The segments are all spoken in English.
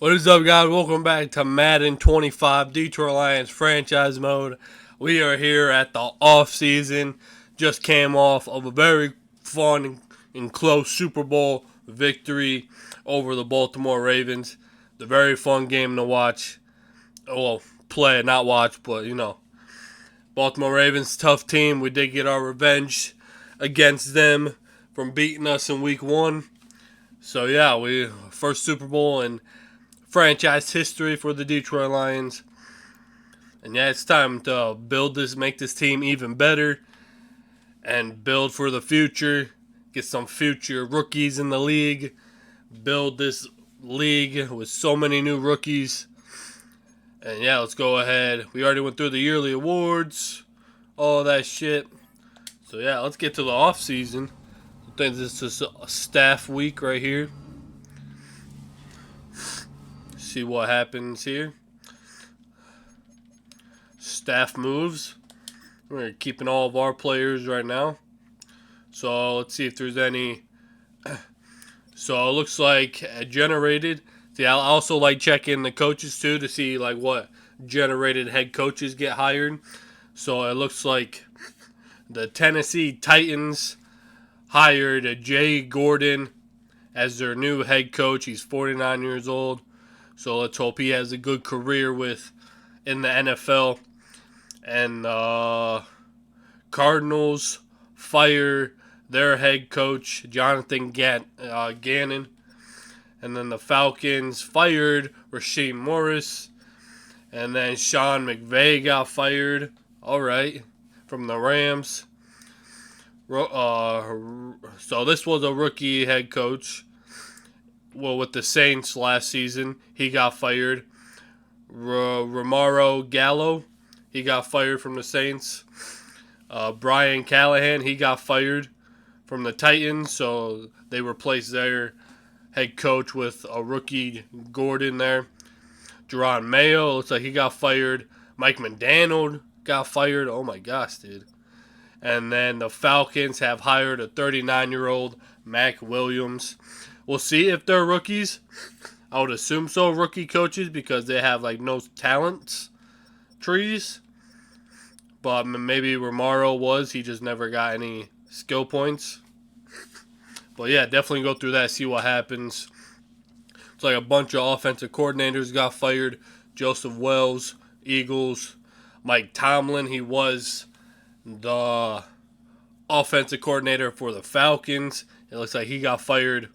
What is up, guys? Welcome back to Madden 25 Detroit Lions franchise mode. We are here at the off season. Just came off of a very fun and close Super Bowl victory over the Baltimore Ravens. The very fun game to watch. Well, play, not watch, but Baltimore Ravens, tough team. We did get our revenge against them from beating us in week one. So yeah, we first Super Bowl in franchise history for the Detroit Lions. And yeah, it's time to build this, make this team even better, and build for the future. Get some future rookies in the league. Build this league with so many new rookies. And yeah, let's go ahead. We already went through the yearly awards, all that shit. So yeah, let's get to the off season. I think this is a staff week right here. See what happens here. Staff moves. We're keeping all of our players right now. So let's see if there's any. So it looks like generated. See, I also like checking the coaches too to see like what generated head coaches get hired. So it looks like the Tennessee Titans hired Jay Gordon as their new head coach. He's 49 years old. So let's hope he has a good career in the NFL. And Cardinals fire their head coach, Jonathan Gannon. And then the Falcons fired Rasheed Morris. And then Sean McVay got fired. All right. From the Rams. So this was a rookie head coach. Well, with the Saints last season, he got fired. Romaro Gallo, he got fired from the Saints. Brian Callahan, he got fired from the Titans, so they replaced their head coach with a rookie Gordon there. Jerron Mayo, looks like he got fired. Mike McDaniel got fired. Oh my gosh, dude. And then the Falcons have hired a 39-year-old Mac Williams. We'll see if they're rookies. I would assume so, rookie coaches, because they have like no talent trees. But maybe Romaro was. He just never got any skill points. But yeah, definitely go through that, see what happens. It's like a bunch of offensive coordinators got fired. Joseph Wells, Eagles. Mike Tomlin, he was the offensive coordinator for the Falcons. It looks like he got fired.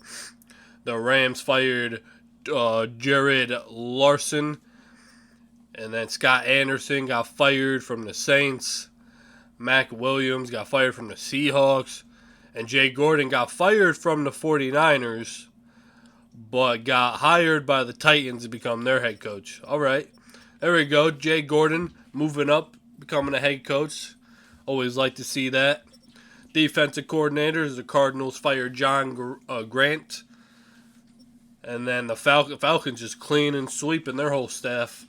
The Rams fired Jared Larson. And then Scott Anderson got fired from the Saints. Mac Williams got fired from the Seahawks. And Jay Gordon got fired from the 49ers, but got hired by the Titans to become their head coach. All right. There we go. Jay Gordon moving up, becoming a head coach. Always like to see that. Defensive coordinators, the Cardinals fired John Grant. And then the Falcons just clean and sweeping their whole staff.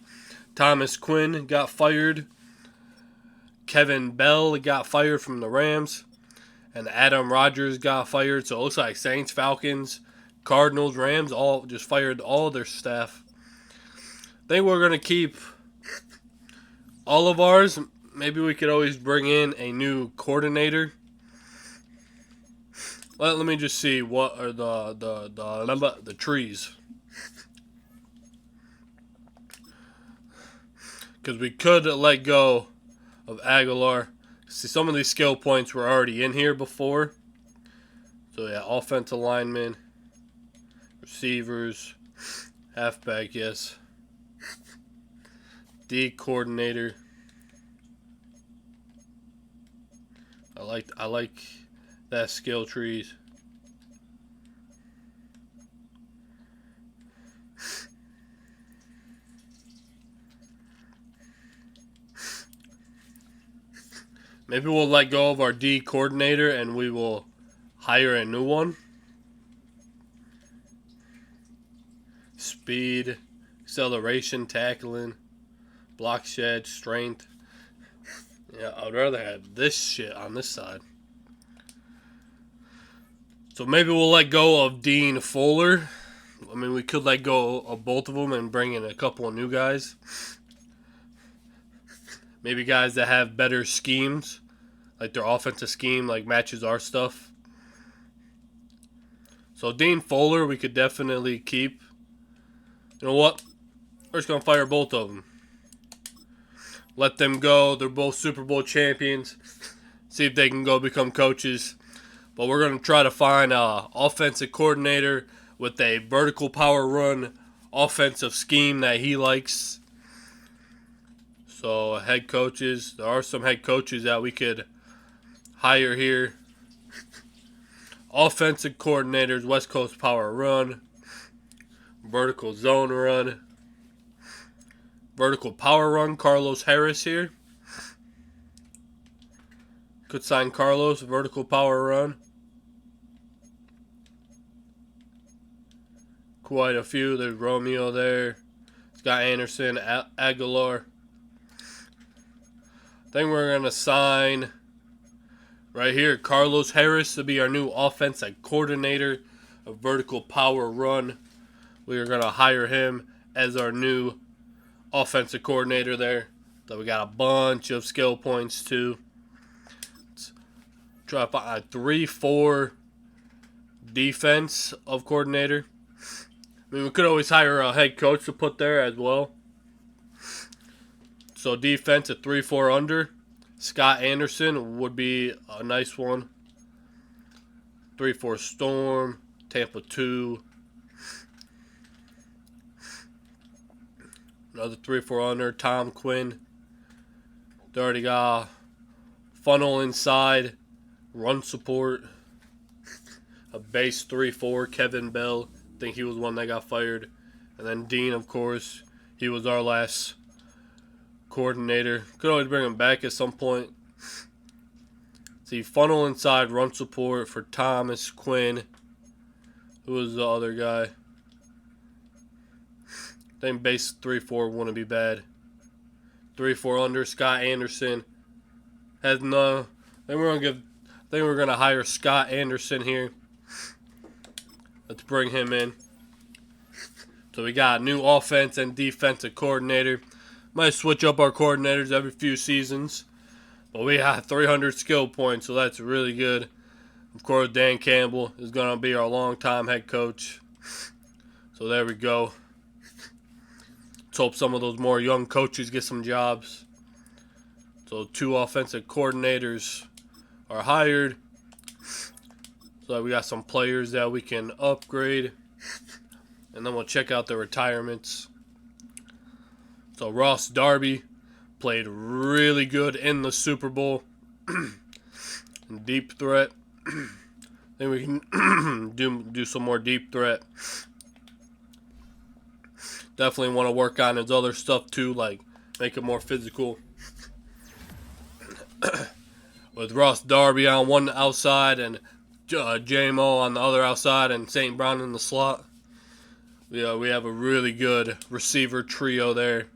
Thomas Quinn got fired. Kevin Bell got fired from the Rams. And Adam Rodgers got fired. So it looks like Saints, Falcons, Cardinals, Rams all just fired all their staff. I think we're going to keep all of ours. Maybe we could always bring in a new coordinator. Let me just see what are the trees. Because we could let go of Aguilar. See, some of these skill points were already in here before. So yeah, offensive linemen, receivers, halfback, yes. D coordinator. I like that skill trees. Maybe we'll let go of our D coordinator and we will hire a new one. Speed, acceleration, tackling, block shed, strength. Yeah, I'd rather have this shit on this side. So maybe we'll let go of Dean Fuller. I mean, we could let go of both of them and bring in a couple of new guys. Maybe guys that have better schemes, like their offensive scheme, like matches our stuff. So Dean Fuller, we could definitely keep. You know what? We're just gonna fire both of them. Let them go. They're both Super Bowl champions. See if they can go become coaches. But we're gonna try to find an offensive coordinator with a vertical power run offensive scheme that he likes. So head coaches, there are some head coaches that we could hire here. Offensive coordinators, West Coast power run, vertical zone run, vertical power run, Carlos Harris here. Could sign Carlos, vertical power run. Quite a few. There's Romeo there. Scott Anderson, Aguilar. I think we're going to sign right here Carlos Harris to be our new offensive coordinator of vertical power run. We are going to hire him as our new offensive coordinator there. So we got a bunch of skill points too. Let's try to find a 3-4 defense of coordinator. I mean, we could always hire a head coach to put there as well. So defense at 3-4 under. Scott Anderson would be a nice one. 3-4 Storm. Tampa 2. Another 3-4 under. Tom Quinn. They already got funnel inside. Run support. A base 3-4. Kevin Bell. I think he was one that got fired. And then Dean, of course. He was our last coordinator. Could always bring him back at some point. See, funnel inside, run support for Thomas Quinn. Who was the other guy? I think base 3-4 wouldn't be bad. 3-4 under. Scott Anderson has no. Then we're gonna hire Scott Anderson here. Let's bring him in. So we got a new offense and defensive coordinator. Might switch up our coordinators every few seasons. But we have 300 skill points, so that's really good. Of course, Dan Campbell is going to be our longtime head coach. So there we go. Let's hope some of those more young coaches get some jobs. So 2 offensive coordinators are hired. So we got some players that we can upgrade. And then we'll check out the retirements. So Ross Darby played really good in the Super Bowl. Deep threat. Then we can do some more deep threat. Definitely want to work on his other stuff too, like make it more physical. With Ross Darby on one outside and J-Mo on the other outside and St. Brown in the slot. Yeah, we have a really good receiver trio there.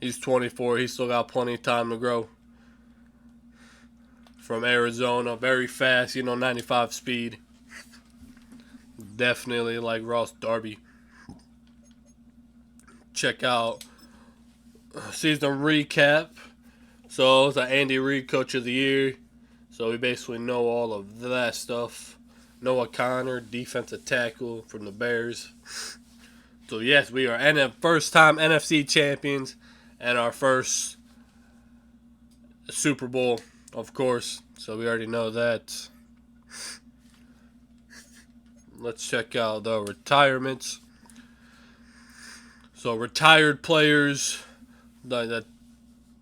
He's 24. He's still got plenty of time to grow. From Arizona, very fast, 95 speed. Definitely like Ross Darby. Check out season recap. So it's an Andy Reid Coach of the Year. So we basically know all of that stuff. Noah Connor, defensive tackle from the Bears. So yes, we are first-time NFC champions and our first Super Bowl, of course. So we already know that. Let's check out the retirements. So retired players, the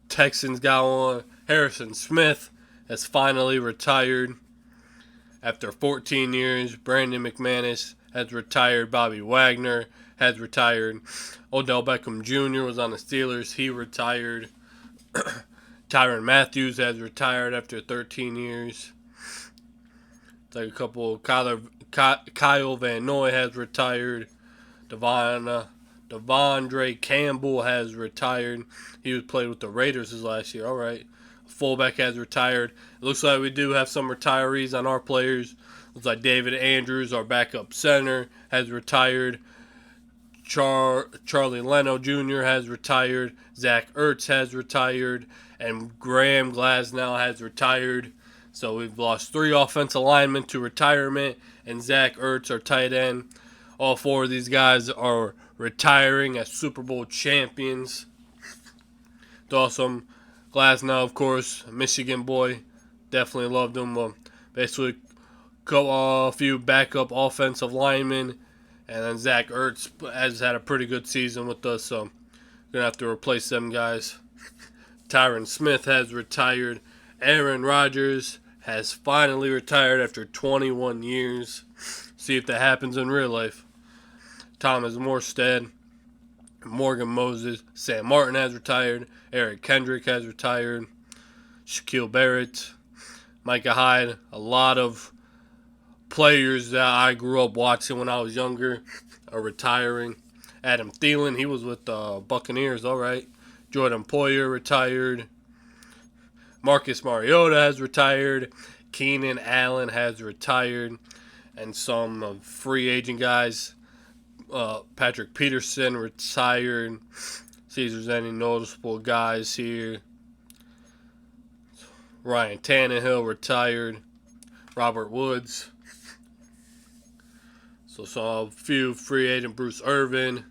Texans got one. Harrison Smith has finally retired. After 14 years, Brandon McManus has retired. Bobby Wagner has retired. Odell Beckham Jr. was on the Steelers. He retired. Tyrann Matthews has retired after 13 years. It's like a couple. Kyle Van Noy has retired. Devondre Campbell has retired. He played with the Raiders his last year. All right. fullback has retired. It looks like we do have some retirees on our players. Looks like David Andrews, our backup center, has retired. Charlie Leno Jr. has retired. Zach Ertz has retired. And Graham Glasnow has retired. So we've lost 3 offensive linemen to retirement. And Zach Ertz, our tight end. All 4 of these guys are retiring as Super Bowl champions. It's awesome. Glasnow, of course, Michigan boy. Definitely loved him. Basically, a few backup offensive linemen. And then Zach Ertz has had a pretty good season with us, so we're going to have to replace them guys. Tyron Smith has retired. Aaron Rodgers has finally retired after 21 years. See if that happens in real life. Thomas Morstead, Morgan Moses, Sam Martin has retired. Eric Kendrick has retired. Shaquille Barrett, Micah Hyde, a lot of players that I grew up watching when I was younger are retiring. Adam Thielen, he was with the Buccaneers, all right. Jordan Poyer retired. Marcus Mariota has retired. Keenan Allen has retired. And some free agent guys. Patrick Peterson retired. See if there's any noticeable guys here. Ryan Tannehill retired. Robert Woods. So saw a few free agent. Bruce Irvin.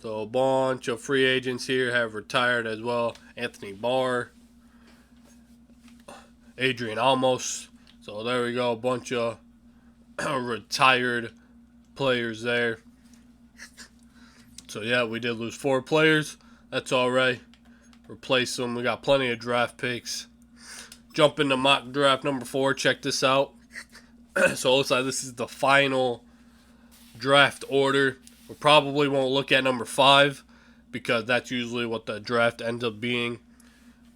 So a bunch of free agents here have retired as well. Anthony Barr. Adrian Almos. So there we go. A bunch of retired players there. So yeah, we did lose 4 players. That's alright. Replace them. We got plenty of draft picks. Jump into mock draft number 4. Check this out. So it looks like this is the final draft order. We probably won't look at number 5 because that's usually what the draft ends up being.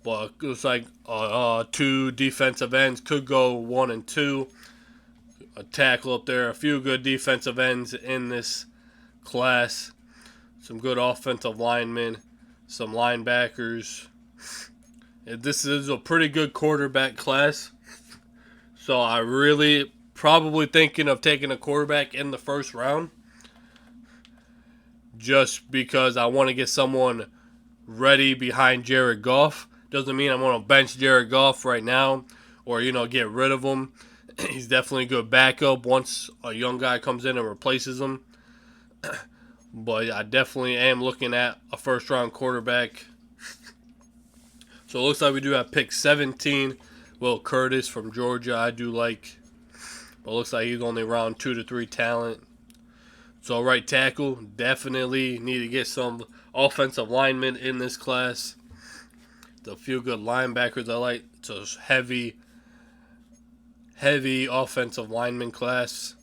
But it looks like 2 defensive ends could go 1 and 2. A tackle up there. A few good defensive ends in this class. Some good offensive linemen. Some linebackers. This is a pretty good quarterback class. So I really probably thinking of taking a quarterback in the first round. Just because I want to get someone ready behind Jared Goff. Doesn't mean I'm going to bench Jared Goff right now or, get rid of him. He's definitely a good backup once a young guy comes in and replaces him. But I definitely am looking at a first-round quarterback. So it looks like we do have pick 17. Will Curtis from Georgia, I do like. But it looks like he's only around 2 to 3 talent. So right tackle, definitely need to get some offensive linemen in this class. A few good linebackers I like. It's a heavy offensive lineman class.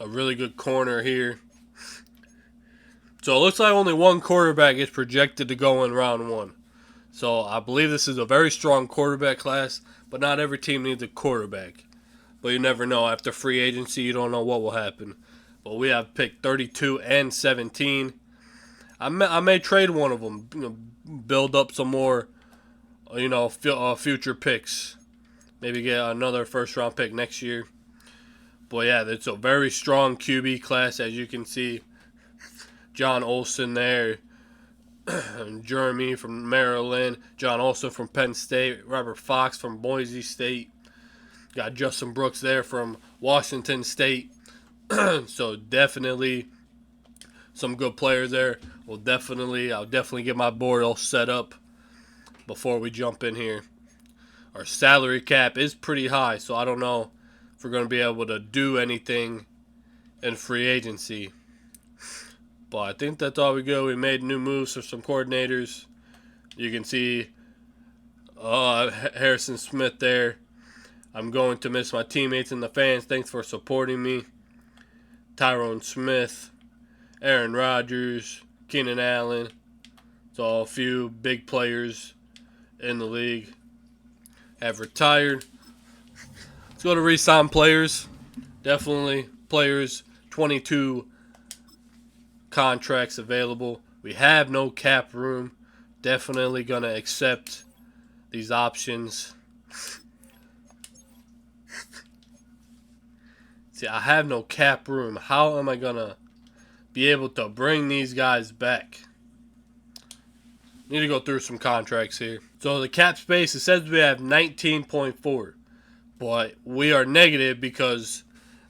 A really good corner here. So it looks like only one quarterback is projected to go in round 1. So I believe this is a very strong quarterback class, but not every team needs a quarterback. But you never know. After free agency, you don't know what will happen. But we have picked 32 and 17. I may trade one of them, build up some more, future picks. Maybe get another first-round pick next year. But yeah, it's a very strong QB class, as you can see. John Olsen there. Jeremy from Maryland. John Olsen from Penn State. Robert Fox from Boise State. Got Justin Brooks there from Washington State. So definitely some good players there. I'll definitely get my board all set up before we jump in here. Our salary cap is pretty high, so I don't know if we're going to be able to do anything in free agency. But I think that's all we go. We made new moves for some coordinators. You can see Harrison Smith there. I'm going to miss my teammates and the fans. Thanks for supporting me. Tyrone Smith, Aaron Rodgers, Keenan Allen. It's all a few big players in the league have retired. Let's go to re-sign players. Definitely players, 22 contracts available. We have no cap room. Definitely going to accept these options. See, I have no cap room. How am I going to be able to bring these guys back? Need to go through some contracts here. So the cap space, it says we have 19.4. But we are negative because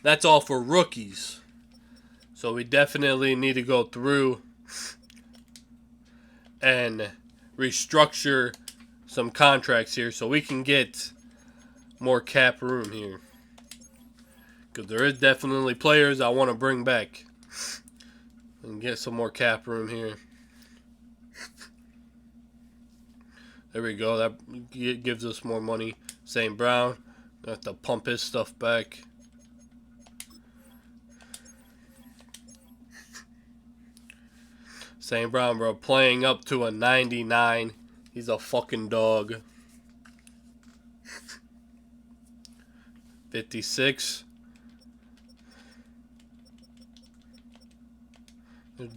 that's all for rookies. So we definitely need to go through and restructure some contracts here so we can get more cap room here. Because there is definitely players I want to bring back and get some more cap room here. There we go. That gives us more money. St. Brown. Have to pump his stuff back. St. Brown, bro, playing up to a 99. He's a fucking dog. 56.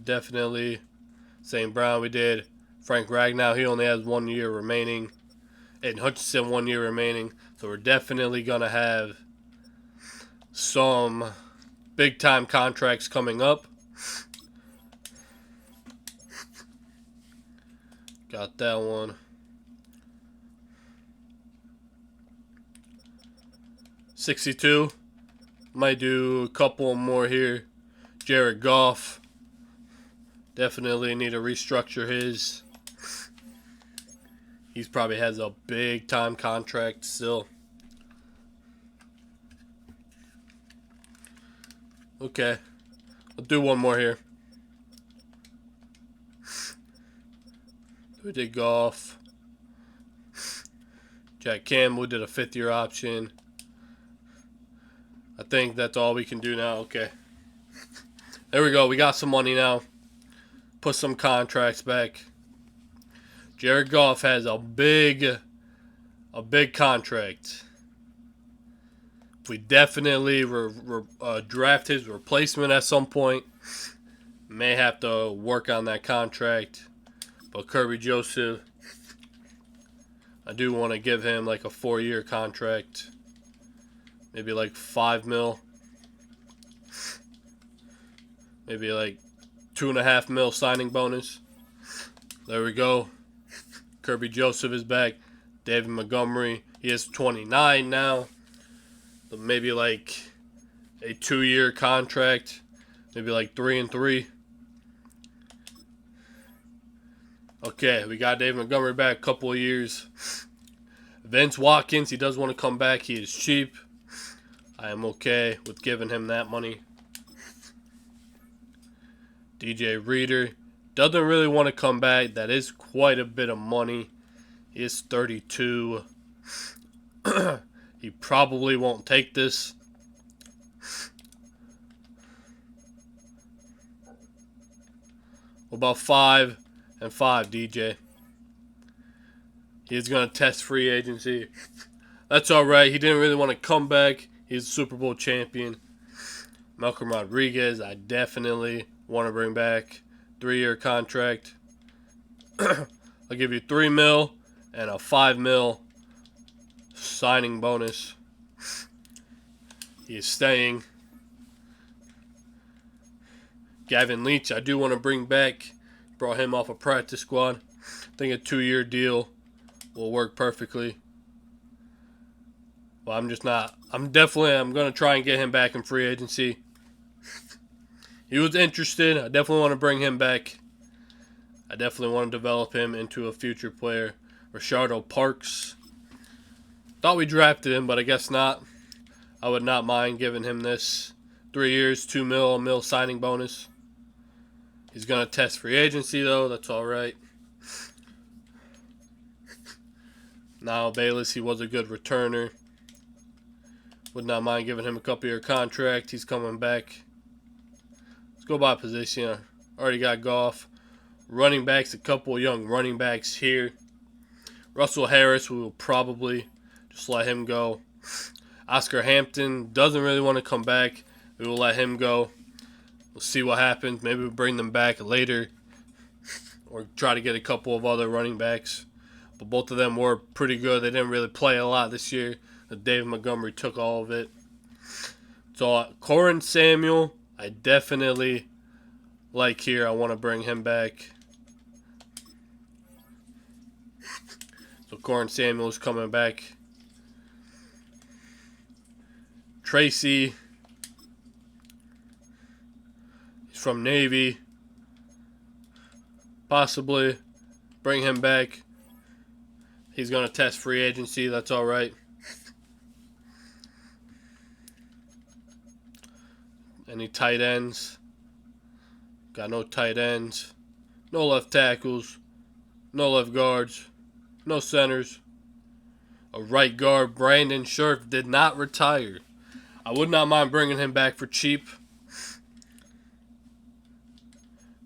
Definitely St. Brown. We did Frank Ragnow. He only has 1 year remaining. And Hutchinson 1 year remaining. So we're definitely going to have some big time contracts coming up. Got that one. 62. Might do a couple more here. Jared Goff. Definitely need to restructure his. He probably has a big time contract still. Okay. I'll do one more here. We did Goff. Jack Campbell did a 5th year option. I think that's all we can do now. Okay. There we go. We got some money now. Put some contracts back. Jared Goff has a big contract. We definitely draft his replacement at some point. May have to work on that contract. But Kirby Joseph, I do want to give him like a 4-year contract. Maybe like $5 million. Maybe like $2.5 million signing bonus. There we go. Kirby Joseph is back. David Montgomery, he is 29 now. So maybe like a 2-year contract. Maybe like 3 and 3. Okay, we got David Montgomery back a couple of years. Vince Watkins, he does want to come back. He is cheap. I am okay with giving him that money. DJ Reader doesn't really want to come back. That is quite a bit of money. He is 32. He probably won't take this. What about 5 and 5, DJ? He's going to test free agency. That's alright. He didn't really want to come back. He's a Super Bowl champion. Malcolm Rodriguez, I definitely want to bring back. 3-year contract. I'll give you $3 million and a $5 million signing bonus. He is staying. Gavin Leach, I do want to bring back. Brought him off a practice squad. I think a 2-year deal will work perfectly. But I'm going to try and get him back in free agency. He was interested. I definitely want to bring him back. I definitely want to develop him into a future player. Richardo Parks. Thought we drafted him, but I guess not. I would not mind giving him this. 3 years, $2 million, $1 million signing bonus. He's going to test free agency, though. That's all right. Now, Bayless, he was a good returner. Would not mind giving him a couple-year contract. He's coming back. Let's go by position. Already got Goff. Running backs, a couple young running backs here. Russell Harris, we will probably just let him go. Oscar Hampton doesn't really want to come back. We will let him go. We'll see what happens. Maybe we'll bring them back later. or try to get a couple of other running backs. But both of them were pretty good. They didn't really play a lot this year. David Montgomery took all of it. So Corin Samuel, I definitely like here. I want to bring him back. So Corin Samuel is coming back. Tracy, he's from Navy. Possibly bring him back. He's going to test free agency. That's all right. Any tight ends? Got no tight ends. No left tackles. No left guards. No centers. A right guard, Brandon Scherf, did not retire. I would not mind bringing him back for cheap.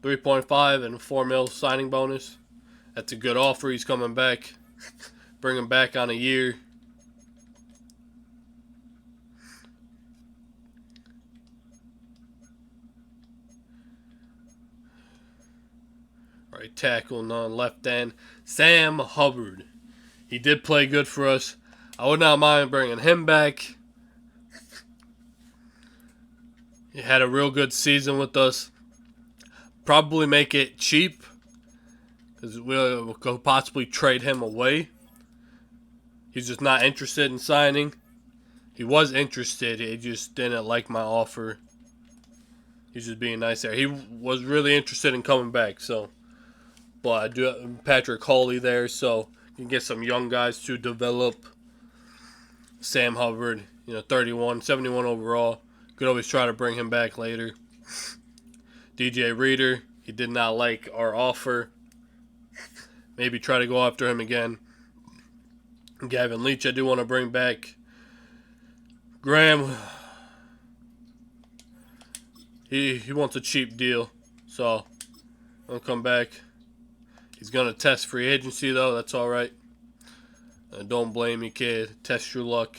3.5 and a $4 million signing bonus. That's a good offer. He's coming back. Bring him back on a year. Right tackle, non-left end. Sam Hubbard. He did play good for us. I would not mind bringing him back. He had a real good season with us. Probably make it cheap, because we'll could possibly trade him away. He's just not interested in signing. He was interested. He just didn't like my offer. He's just being nice there. He was really interested in coming back. So, but I do have Patrick Hawley there, so you can get some young guys to develop. Sam Hubbard, 31, 71 overall. Could always try to bring him back later. DJ Reader, he did not like our offer. Maybe try to go after him again. Gavin Leach, I do want to bring back. Graham, he wants a cheap deal, so I'll come back. He's going to test free agency, though. That's all right. Don't blame me, kid. Test your luck.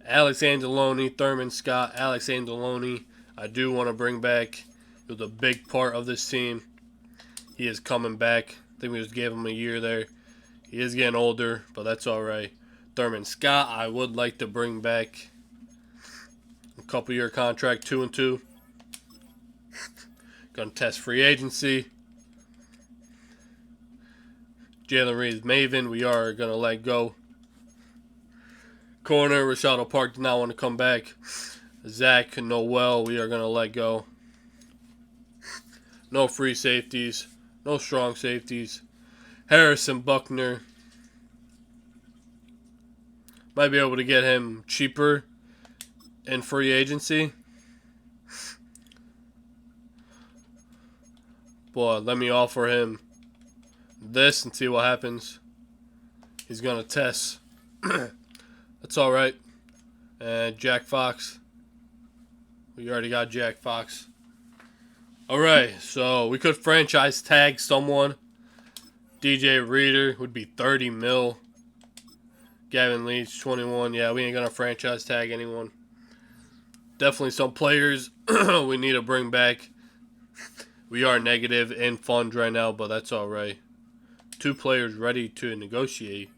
Alex Anzalone, Thurman Scott. Alex Anzalone, I do want to bring back. He was a big part of this team. He is coming back. I think we just gave him a year there. He is getting older, but that's all right. Thurman Scott, I would like to bring back. A couple-year contract, 2-2. Going to test free agency. Jalen Reeves Maven, we are going to let go. Corner, Rashad Park did not want to come back. Zach Noel, we are going to let go. No free safeties. No strong safeties. Harrison Buckner. Might be able to get him cheaper in free agency. But let me offer him this and see what happens. He's going to test. That's all right. And Jack Fox. We already got Jack Fox. All right, so we could franchise tag someone. DJ Reader would be 30 mil. Gavin Leach, 21. Yeah, we ain't going to franchise tag anyone. Definitely some players we need to bring back. We are negative in funds right now, but that's all right. 2 players ready to negotiate.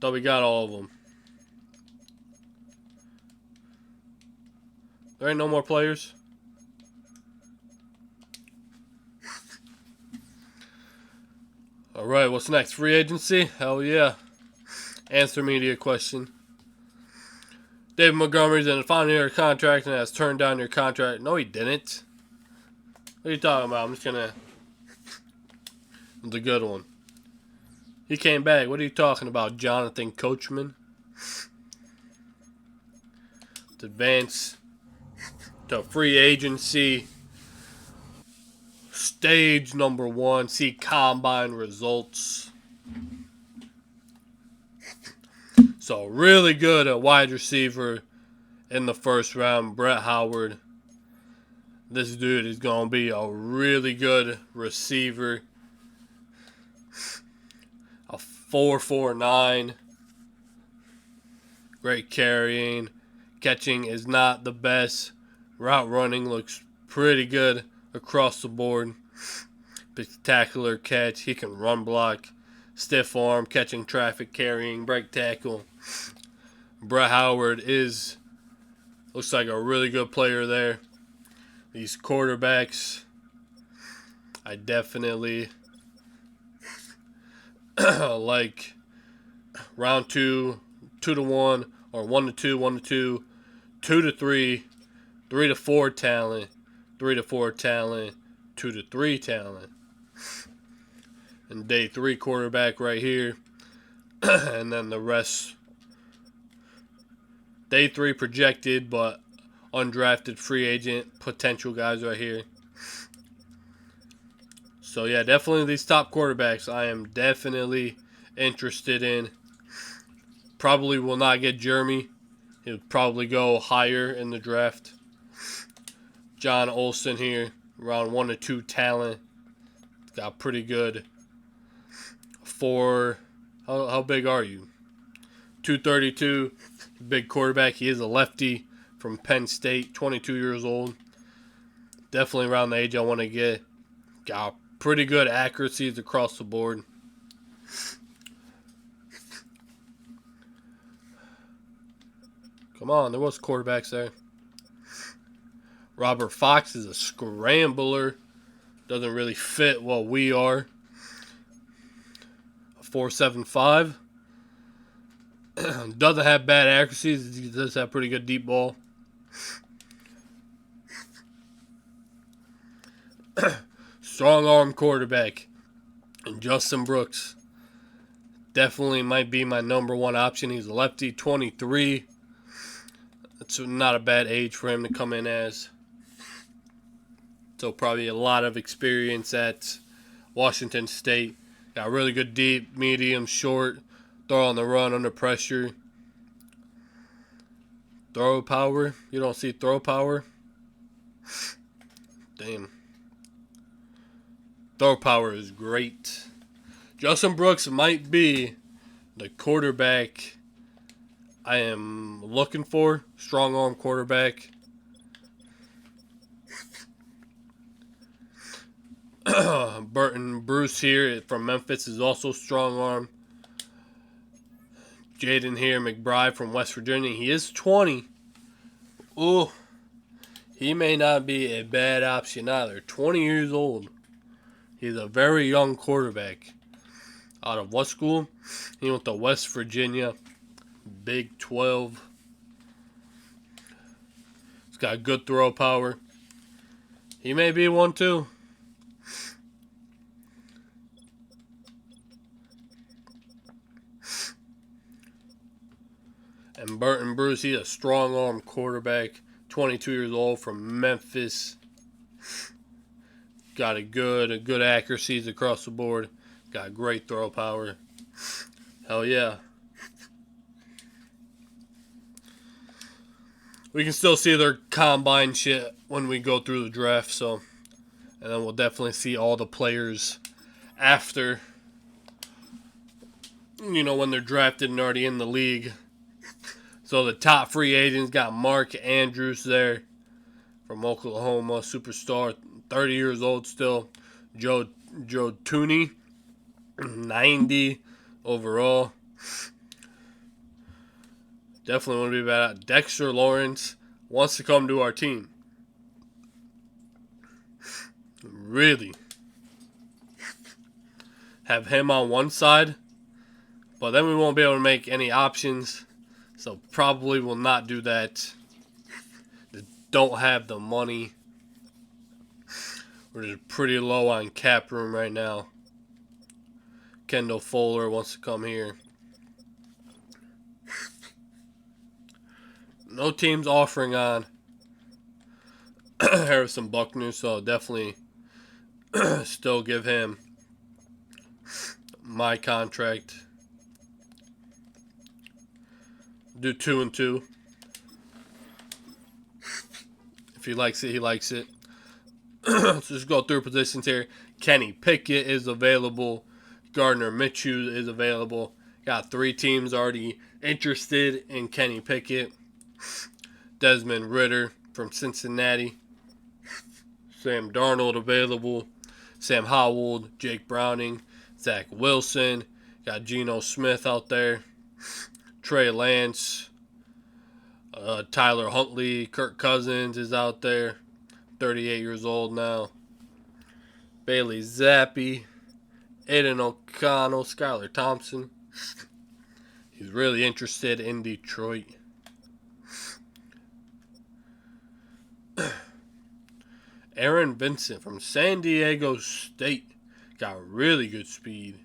Thought we got all of them. There ain't no more players. All right, what's next? Free agency? Hell yeah. Answer me to your question. David Montgomery's in the final year of contract and has turned down your contract. No, he didn't. What are you talking about? I'm just going to... The good one. He came back. What are you talking about, Jonathan Coachman? To advance to free agency. Stage number 1. See combine results. So really good at wide receiver in the first round. Brett Howard. This dude is going to be a really good receiver. A 4.49. Great carrying. Catching is not the best. Route running looks pretty good. across the board. Spectacular catch. He can run block, stiff arm, catching traffic, carrying, break tackle. Brett Howard looks like a really good player there. These quarterbacks, I definitely like round 2, 2-1, or 1-2, 1-2, 2-3, 3-4 talent, 3-4 talent, 2-3 talent. And day 3 quarterback right here. And then the rest. Day 3 projected, but undrafted free agent potential guys right here. So yeah, definitely these top quarterbacks I am definitely interested in. Probably will not get Jeremy. He'll probably go higher in the draft. John Olsen here, around 1-2 talent. Got pretty good. How big are you? 232. Big quarterback. He is a lefty from Penn State, 22 years old. Definitely around the age I want to get. Got pretty good accuracies across the board. Come on, there was quarterbacks there. Robert Fox is a scrambler. Doesn't really fit what we are. 4.75. Doesn't have bad accuracies. He does have pretty good deep ball. Strong arm quarterback. And Justin Brooks. Definitely might be my number 1 option. He's a lefty, 23. That's not a bad age for him to come in as. So probably a lot of experience at Washington State. Got really good deep, medium, short. Throw on the run under pressure. Throw power. You don't see throw power? Damn. Throw power is great. Justin Brooks might be the quarterback I am looking for. Strong arm quarterback. Burton Bruce here from Memphis is also strong arm. Jaden here, McBride from West Virginia. He is 20. Ooh, he may not be a bad option either. 20 years old. He's a very young quarterback. Out of what school? He went to West Virginia. Big 12. He's got good throw power. He may be one too. And Burton Bruce, he's a strong arm quarterback. 22 years old from Memphis. Got a good accuracies across the board. Got great throw power. Hell yeah. We can still see their combine shit when we go through the draft, so. And then we'll definitely see all the players after. You know, when they're drafted and already in the league. So the top free agents got Mark Andrews there from Oklahoma, superstar, 30 years old still. Joe Tooney, 90 overall. Definitely want to be bad. Dexter Lawrence wants to come to our team. Really. Have him on one side, but then we won't be able to make any options. So probably will not do that. Don't have the money. We're just pretty low on cap room right now. Kendall Fuller wants to come here. No teams offering on Harrison Buckner, so definitely still give him my contract. Do 2 and 2. If he likes it, he likes it. Let's just go through positions here. Kenny Pickett is available. Gardner Minshew is available. Got 3 teams already interested in Kenny Pickett. Desmond Ridder from Cincinnati. Sam Darnold available. Sam Howell, Jake Browning, Zach Wilson. Got Geno Smith out there. Trey Lance. Tyler Huntley. Kirk Cousins is out there. 38 years old now. Bailey Zappi. Aiden O'Connell. Skylar Thompson. He's really interested in Detroit. Aaron Vincent from San Diego State. Got really good speed.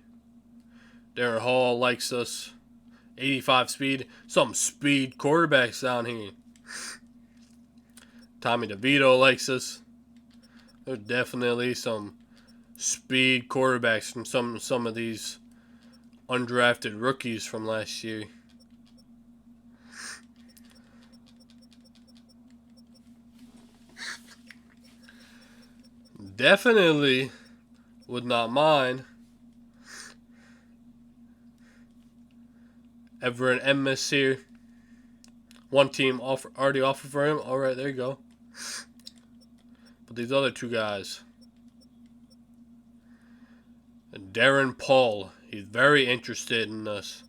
Darren Hall likes us. 85 speed. Some speed quarterbacks down here. Tommy DeVito likes us. There's definitely some speed quarterbacks from some of these undrafted rookies from last year. Definitely would not mind Everett Emmis here. One team already offered for him. Alright, there you go. But these other two guys. And Darren Paul. He's very interested in us.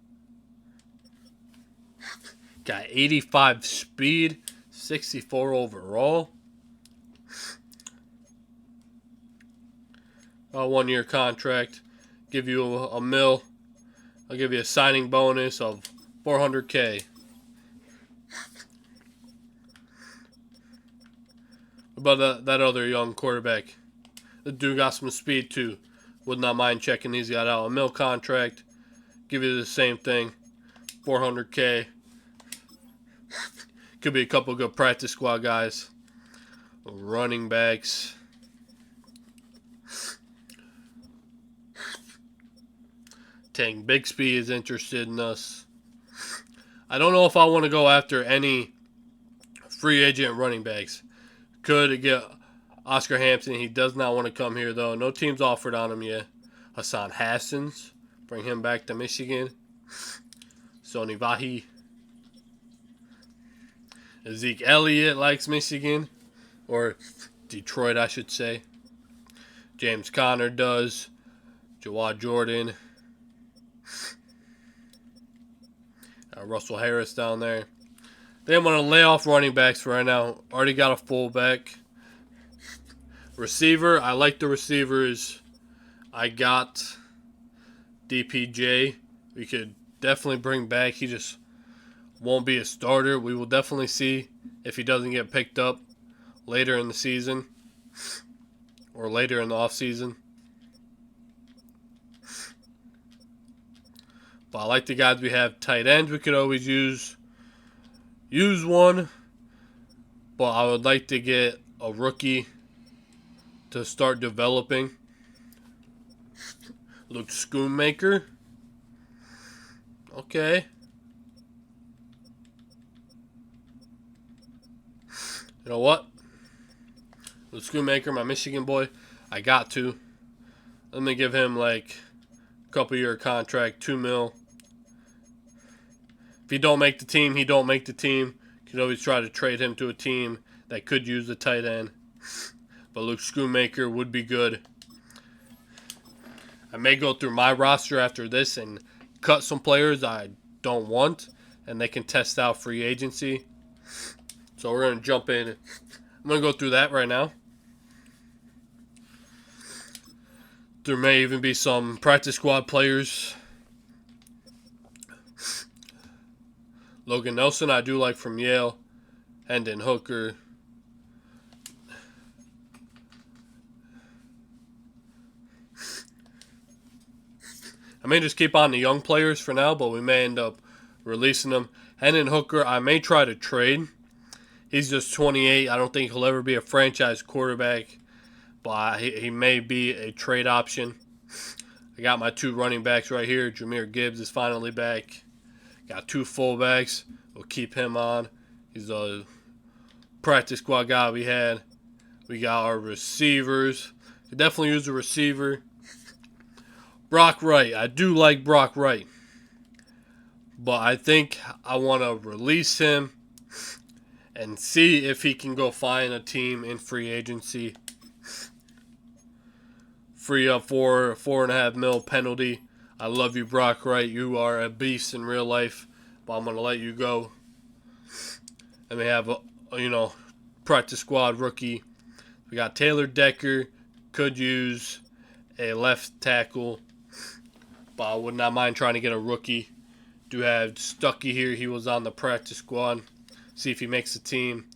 Got 85 speed. 64 overall. 1-year contract. Give you a mil. I'll give you a signing bonus of $400K. What about that other young quarterback? The dude got some speed too. Would not mind checking these guys out. A mil contract. Give you the same thing. $400K. Could be a couple good practice squad guys. Running backs. Tank Bixby is interested in us. I don't know if I want to go after any free agent running backs. Could get Oscar Hampton. He does not want to come here, though. No teams offered on him yet. Hassan Hassans. Bring him back to Michigan. Sonny Vahi. Zeke Elliott likes Michigan. Or Detroit, I should say. James Conner does. Jawad Jordan. Russell Harris down there. They want to lay off running backs for right now. Already got a fullback. Receiver, I like the receivers. I got DPJ. We could definitely bring back. He just won't be a starter. We will definitely see if he doesn't get picked up later in the season or later in the offseason. But I like the guys we have. Tight ends, we could always use one. But I would like to get a rookie to start developing. Luke Schoonmaker. Okay. You know what? Luke Schoonmaker, my Michigan boy. I got to. Let me give him like a couple year contract, $2 million. If he don't make the team, he don't make the team. You can always try to trade him to a team that could use the tight end. But Luke Schoonmaker would be good. I may go through my roster after this and cut some players I don't want, and they can test out free agency. So we're going to jump in. I'm going to go through that right now. There may even be some practice squad players. Logan Nelson, I do like from Yale. Hendon Hooker. I may just keep on the young players for now, but we may end up releasing them. Hendon Hooker, I may try to trade. He's just 28. I don't think he'll ever be a franchise quarterback, but he may be a trade option. I got my 2 running backs right here. Jahmyr Gibbs is finally back. Got 2 fullbacks. We'll keep him on. He's a practice squad guy we had. We got our receivers. Could definitely use a receiver. Brock Wright. I do like Brock Wright. But I think I want to release him and see if he can go find a team in free agency. free up 4.5 mil penalty. I love you, Brock Wright. You are a beast in real life, but I'm gonna let you go. And we have a practice squad rookie. We got Taylor Decker. Could use a left tackle, but I would not mind trying to get a rookie. Do have Stuckey here. He was on the practice squad. See if he makes the team.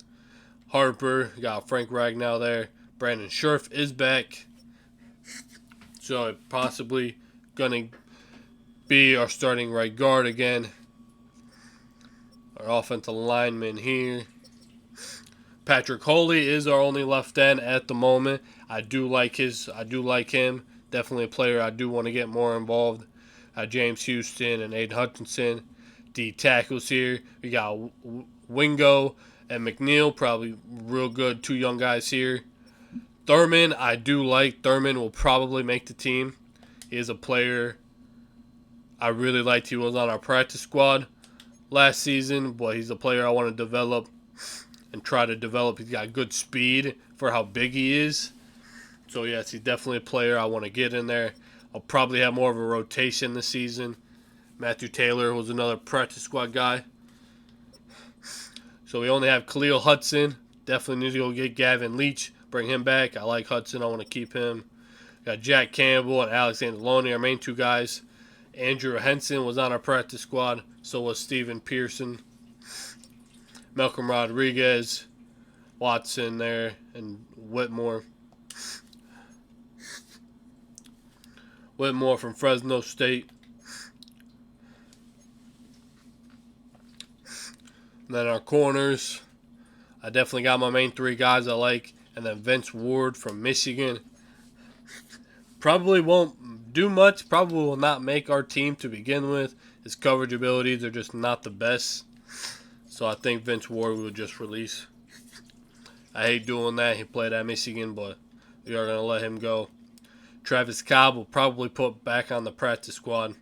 Harper. Got Frank Ragnow there. Brandon Scherf is back. So possibly going to be our starting right guard again. Our offensive lineman here. Patrick Holey is our only left end at the moment. I do like him. Definitely a player I do want to get more involved. James Houston and Aiden Hutchinson. D tackles here. We got Wingo and McNeil. Probably real good. Two young guys here. Thurman, I do like. Thurman will probably make the team. He is a player I really liked. He was on our practice squad last season, but he's a player I want to develop and try to develop. He's got good speed for how big he is. So, yes, he's definitely a player I want to get in there. I'll probably have more of a rotation this season. Matthew Taylor was another practice squad guy. So we only have Khalil Hudson. Definitely need to go get Gavin Leach. Bring him back. I like Hudson. I want to keep him. Got Jack Campbell and Alexander Loney, our main two guys. Andrew Henson was on our practice squad. So was Steven Pearson. Malcolm Rodriguez. Watson there. And Whitmore. Whitmore from Fresno State. And then our corners. I definitely got my main three guys I like. And then Vince Ward from Michigan. Probably won't do much. Probably will not make our team to begin with. His coverage abilities are just not the best. So I think Vince Ward will just release. I hate doing that. He played at Michigan, but we are going to let him go. Travis Cobb will probably put back on the practice squad.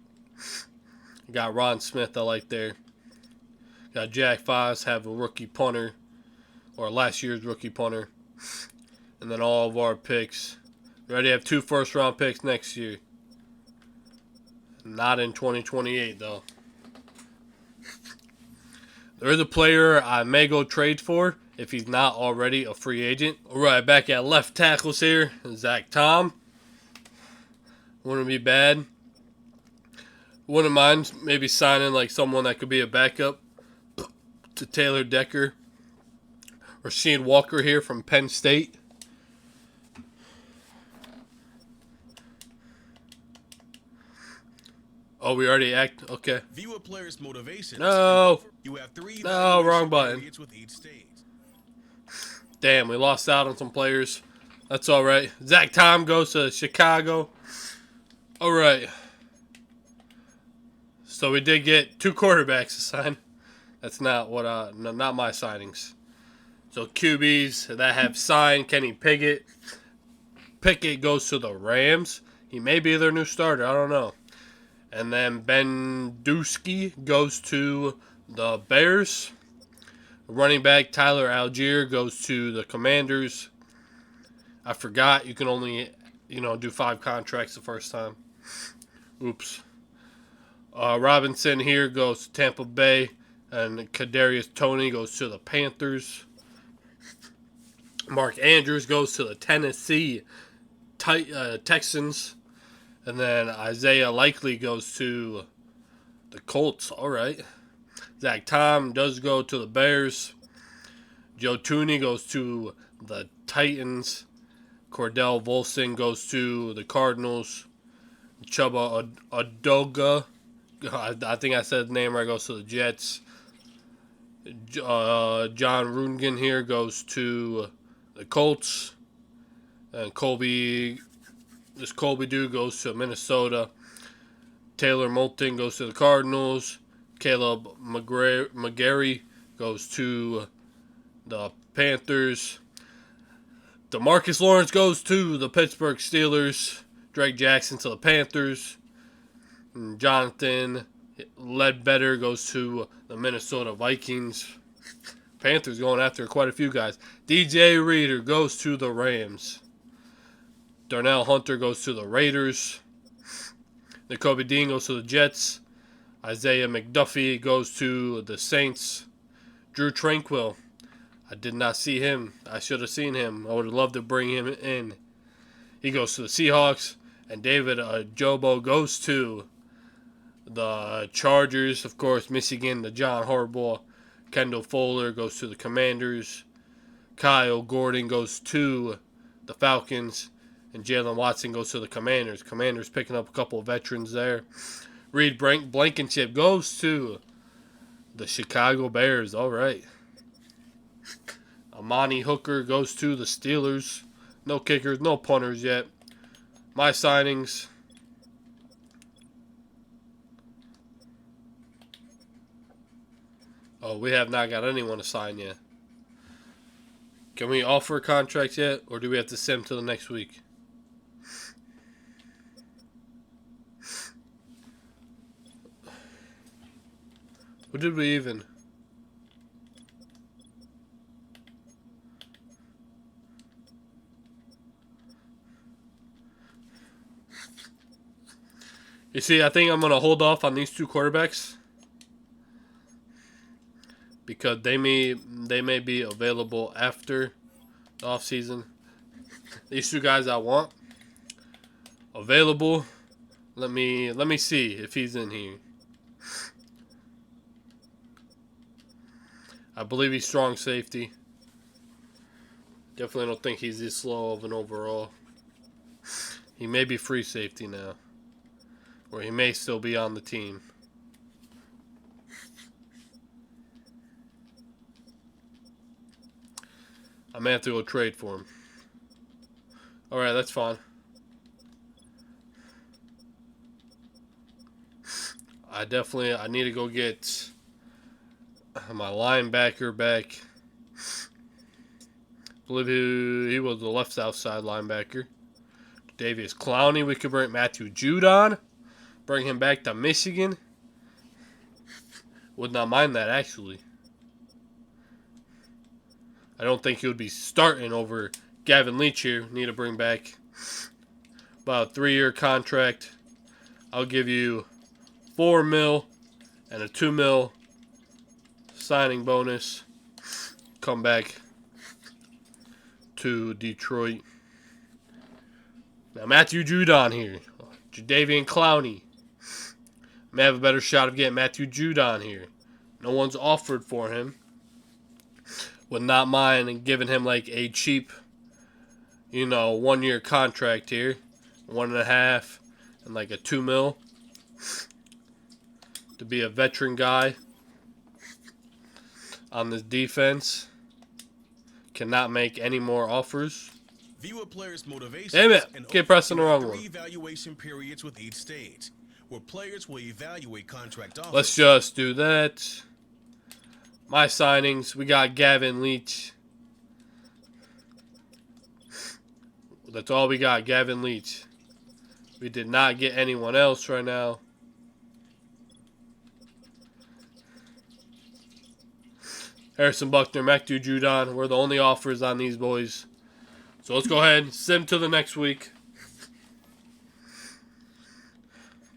Got Ron Smith I like there. Got Jack Foss, have a rookie punter. Or last year's rookie punter. And then all of our picks. We already have 2 first-round picks next year. Not in 2028, though. There is a player I may go trade for if he's not already a free agent. All right, back at left tackles here. Zach Tom. Wouldn't be bad. Wouldn't mind maybe signing like someone that could be a backup to Taylor Decker. Rasheed Walker here from Penn State. Oh, we already act. Okay. View a player's motivations. No. You have 3 No, wrong button. with each stage. Damn, we lost out on some players. That's all right. Zach Tom goes to Chicago. All right. So we did get 2 quarterbacks assigned. That's not what not my signings. So QBs that have signed: Kenny Pickett. Pickett goes to the Rams. He may be their new starter. I don't know. And then Ben Dusky goes to the Bears. Running back Tyler Algier goes to the Commanders. I forgot you can only, do 5 contracts the first time. Oops. Robinson here goes to Tampa Bay. And Kadarius Toney goes to the Panthers. Mark Andrews goes to the Tennessee Texans. And then Isaiah Likely goes to the Colts. All right. Zach Tom does go to the Bears. Joe Tooney goes to the Titans. Cordell Volson goes to the Cardinals. Chuba Adoga, I think I said the name right, goes to the Jets. John Rungan here goes to the Colts. And Colby dude goes to Minnesota. Taylor Moulton goes to the Cardinals. Caleb McGarry goes to the Panthers. DeMarcus Lawrence goes to the Pittsburgh Steelers. Drake Jackson to the Panthers. And Jonathan Ledbetter goes to the Minnesota Vikings. Panthers going after quite a few guys. DJ Reader goes to the Rams. Darnell Hunter goes to the Raiders. Nakobe Dean goes to the Jets. Isaiah McDuffie goes to the Saints. Drew Tranquill, I did not see him. I should have seen him. I would have loved to bring him in. He goes to the Seahawks. And David Jobo goes to the Chargers. Of course, Michigan, the John Harbaugh. Kendall Fuller goes to the Commanders. Kyle Gordon goes to the Falcons. And Jalen Watson goes to the Commanders. Commanders picking up a couple of veterans there. Reed Blankenship goes to the Chicago Bears. All right. Amani Hooker goes to the Steelers. No kickers, no punters yet. My signings. Oh, we have not got anyone to sign yet. Can we offer contracts yet, or do we have to send them to the next week? Who did we even? You see, I think I'm going to hold off on these two quarterbacks because they may be available after the offseason. These two guys I want available. Let me see if he's in here. I believe he's strong safety. Definitely don't think he's this slow of an overall. He may be free safety now. Or he may still be on the team. I may have to go trade for him. Alright, that's fine. I need to go get my linebacker back. I believe he was the left outside linebacker. Davius Clowney. We could bring Matthew Judon. Bring him back to Michigan. Would not mind that, actually. I don't think he would be starting over Gavin Leach here. Need to bring back about a 3-year contract. I'll give you $4 million and a $2 million signing bonus. Come back to Detroit. Now Matthew Judon here. Jadeveon Clowney. May have a better shot of getting Matthew Judon here. No one's offered for him. Would not mind giving him like a cheap, 1-year contract here. 1.5 and like a $2 million. To be a veteran guy on this defense. Cannot make any more offers. View a player's motivations. Damn it! And Keep pressing the wrong one. 3 evaluation periods with each stage, where players will evaluate contract offers. Let's just do that. My signings, we got Gavin Leach. That's all we got, Gavin Leach. We did not get anyone else right now. Harrison Buckner, Matthew Judon. We're the only offers on these boys. So let's go ahead and send them to the next week.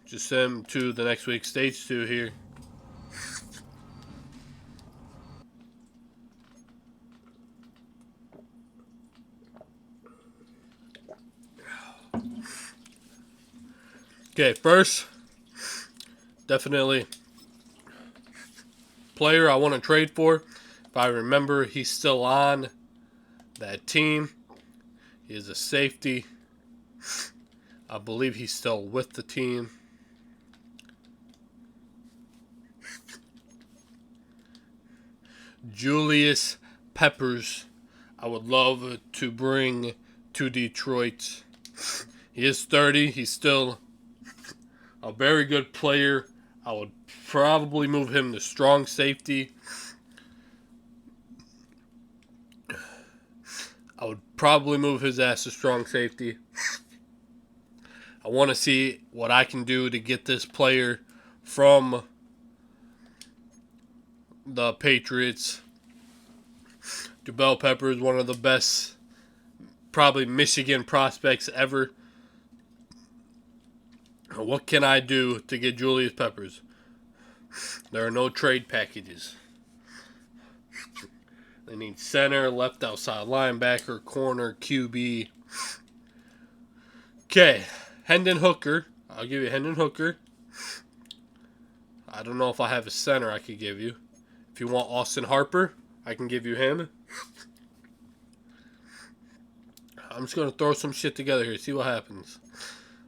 Just send them to the next week. Stage 2 here. Okay, first, definitely player I want to trade for. If I remember, he's still on that team. He is a safety. I believe he's still with the team. Julius Peppers, I would love to bring to Detroit. He is 30. He's still a very good player. I would probably move him to strong safety. I would probably move his ass to strong safety. I want to see what I can do to get this player from the Patriots. Jubel Peppers, one of the best probably Michigan prospects ever. What can I do to get Julius Peppers? There are no trade packages. They need center, left outside linebacker, corner, QB. Okay, Hendon Hooker. I'll give you Hendon Hooker. I don't know if I have a center I could give you. If you want Austin Harper, I can give you him. I'm just going to throw some shit together here, see what happens.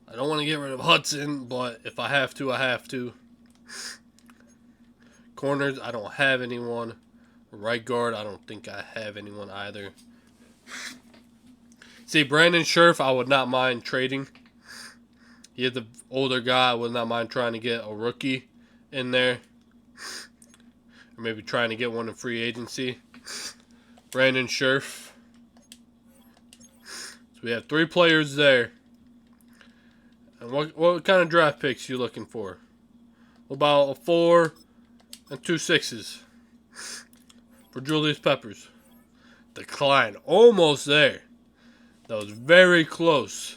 I don't want to get rid of Hudson, but if I have to, I have to. Corners, I don't have anyone. Right guard, I don't think I have anyone either. See, Brandon Scherf, I would not mind trading. He is the older guy. I would not mind trying to get a rookie in there. Or maybe trying to get one in free agency. Brandon Scherf. So we have 3 players there. And what kind of draft picks you looking for? What about a 4 and 2 6s for Julius Peppers? Decline. Almost there. That was very close.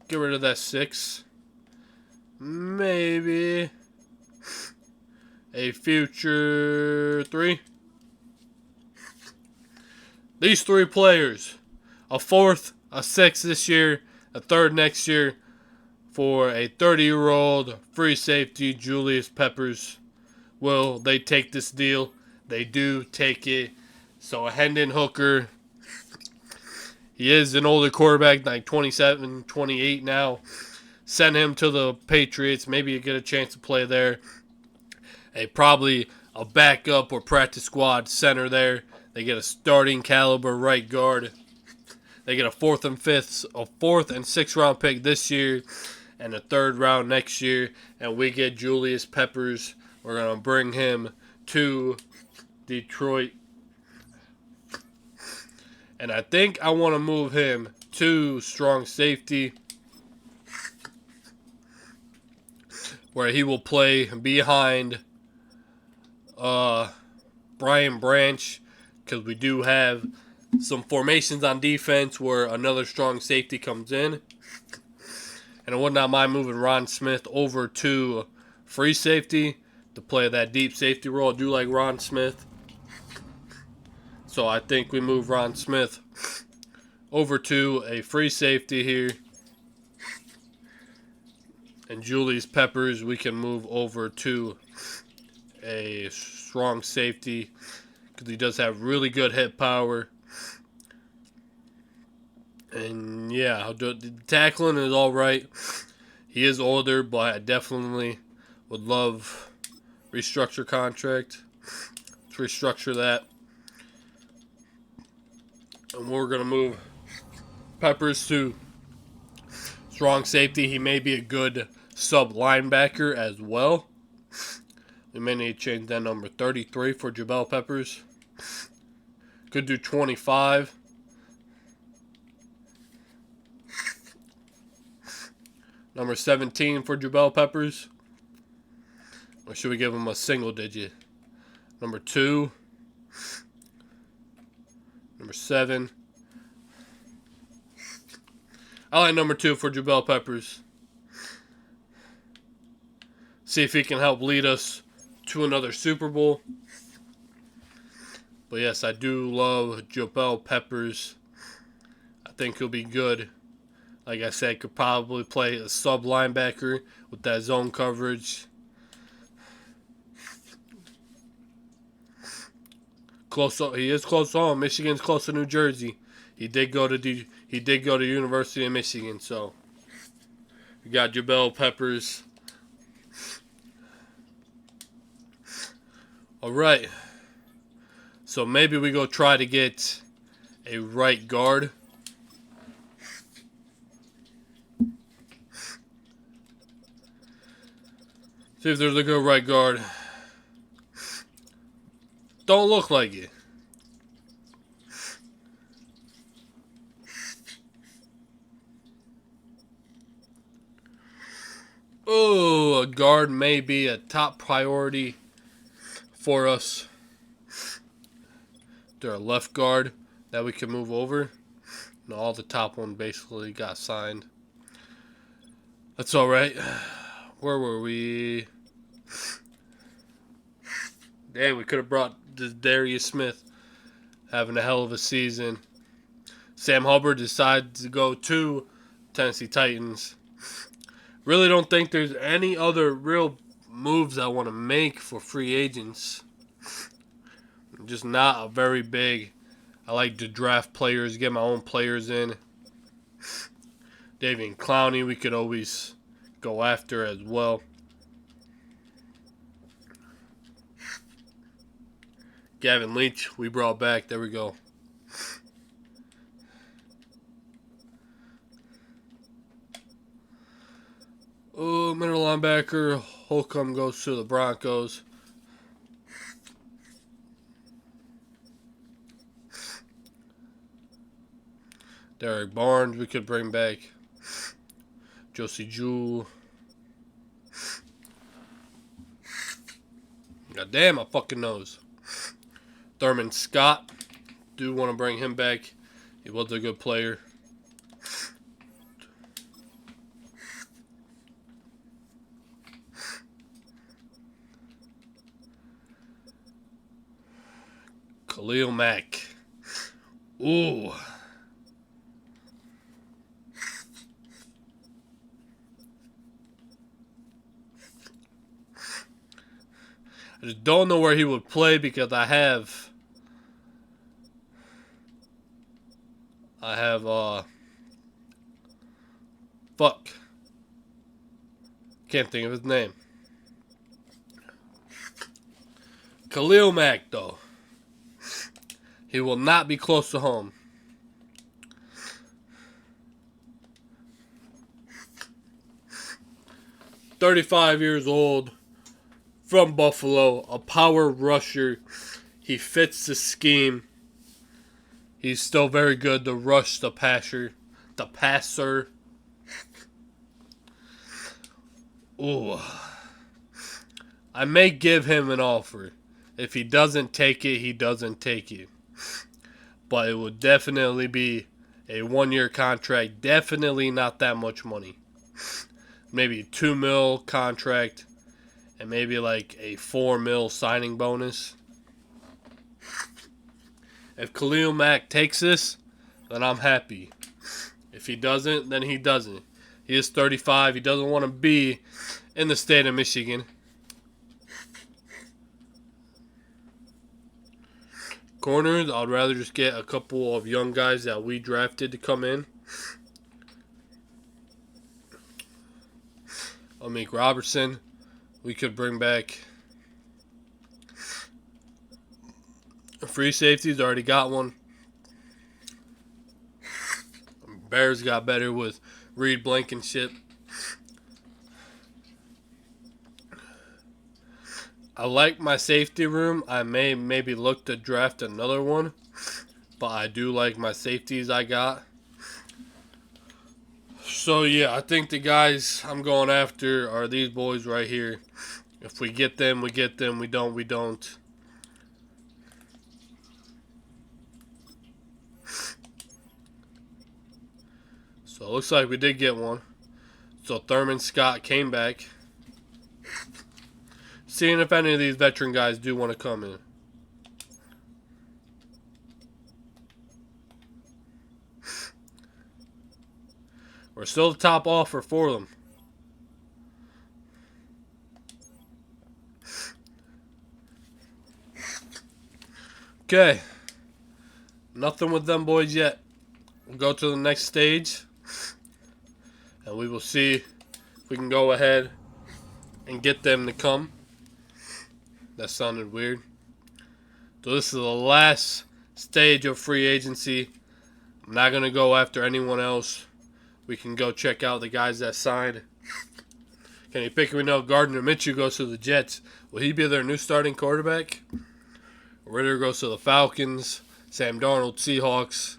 Get rid of that 6. Maybe a future 3. These 3 players. A 4th, a 6th this year, a 3rd next year for a 30-year-old free safety, Julius Peppers. Will they take this deal? They do take it. So Hendon Hooker, he is an older quarterback, like 27, 28 now. Send him to the Patriots. Maybe you get a chance to play there. Probably a backup or practice squad center there. They get a starting caliber right guard. They get a 4th and 6th round pick this year, and a 3rd round next year. And we get Julius Peppers. We're gonna bring him to Detroit. And I think I want to move him to strong safety, where he will play behind Brian Branch, because we do have some formations on defense where another strong safety comes in. And I would not mind moving Ron Smith over to free safety to play that deep safety role. I do like Ron Smith. So I think we move Ron Smith over to a free safety here. And Julius Peppers, we can move over to a strong safety because he does have really good hit power. And yeah, the tackling is all right. He is older, but I definitely would love restructure contract. Let's restructure that. And we're going to move Peppers to strong safety. He may be a good sub linebacker as well. We may need to change that number 33 for Jabel Peppers. Could do 25. Number 17 for Jabel Peppers. Or should we give him a single digit? Number 2. Number 7. I like number 2 for Jabel Peppers. See if he can help lead us to another Super Bowl. But yes, I do love Jabel Peppers. I think he'll be good. Like I said, could probably play a sub linebacker with that zone coverage. He is close to home. Michigan's close to New Jersey. He did go to University of Michigan. So we got Jabel Peppers. All right. So maybe we go try to get a right guard. See if there's a good right guard. Don't look like it. Oh, a guard may be a top priority for us. There a left guard that we can move over. No, all the top ones basically got signed. That's all right. Where were we? Damn, we could have brought Darius Smith, having a hell of a season. Sam Hubbard decided to go to Tennessee Titans. Really don't think there's any other real moves I want to make for free agents. Just not a very big. I like to draft players, get my own players in. Davian Clowney, we could always go after as well. Gavin Leach, we brought back. There we go. Oh, middle linebacker. Holcomb goes to the Broncos. Derek Barnes, we could bring back. Josie Jewell. God damn, my fucking nose. Thurman Scott. Do want to bring him back. He was a good player. Khalil Mack. Ooh. I just don't know where he would play because I have fuck. Can't think of his name. Khalil Mack, though. He will not be close to home. "35 years old, from Buffalo, a power rusher. He fits the scheme. He's still very good to rush the passer. Ooh. I may give him an offer. If he doesn't take it, he doesn't take it. But it would definitely be a 1-year contract. Definitely not that much money. Maybe $2 million contract and maybe like a $4 million signing bonus. If Khalil Mack takes this, then I'm happy. If he doesn't, then he doesn't. He is 35. He doesn't want to be in the state of Michigan. Corners, I'd rather just get a couple of young guys that we drafted to come in. Amik Robertson, we could bring back. Free safeties, already got one. Bears got better with Reed Blankenship. I like my safety room. I may maybe look to draft another one, but I do like my safeties I got. So yeah, I think the guys I'm going after are these boys right here. If we get them, we get them. We don't, we don't. So it looks like we did get one. So Thurman Scott came back. Seeing if any of these veteran guys do want to come in. We're still the top offer for them. Okay. Nothing with them boys yet. We'll go to the next stage. And we will see if we can go ahead and get them to come. That sounded weird. So this is the last stage of free agency. I'm not going to go after anyone else. We can go check out the guys that signed. Kenny Pickett, we know Gardner Minshew goes to the Jets. Will he be their new starting quarterback? Ritter goes to the Falcons. Sam Darnold, Seahawks.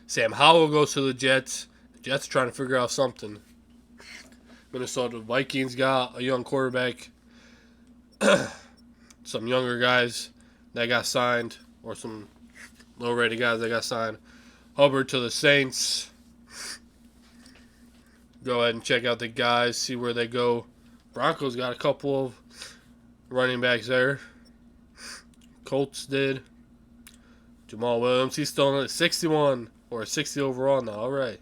Sam Howell goes to the Jets. The Jets are trying to figure out something. Minnesota Vikings got a young quarterback. Some younger guys that got signed, or some low-rated guys that got signed. Hubbard to the Saints. Go ahead and check out the guys, see where they go. Broncos got a couple of running backs there. Colts did. Jamal Williams, he's still at 61 or 60 overall now. All right.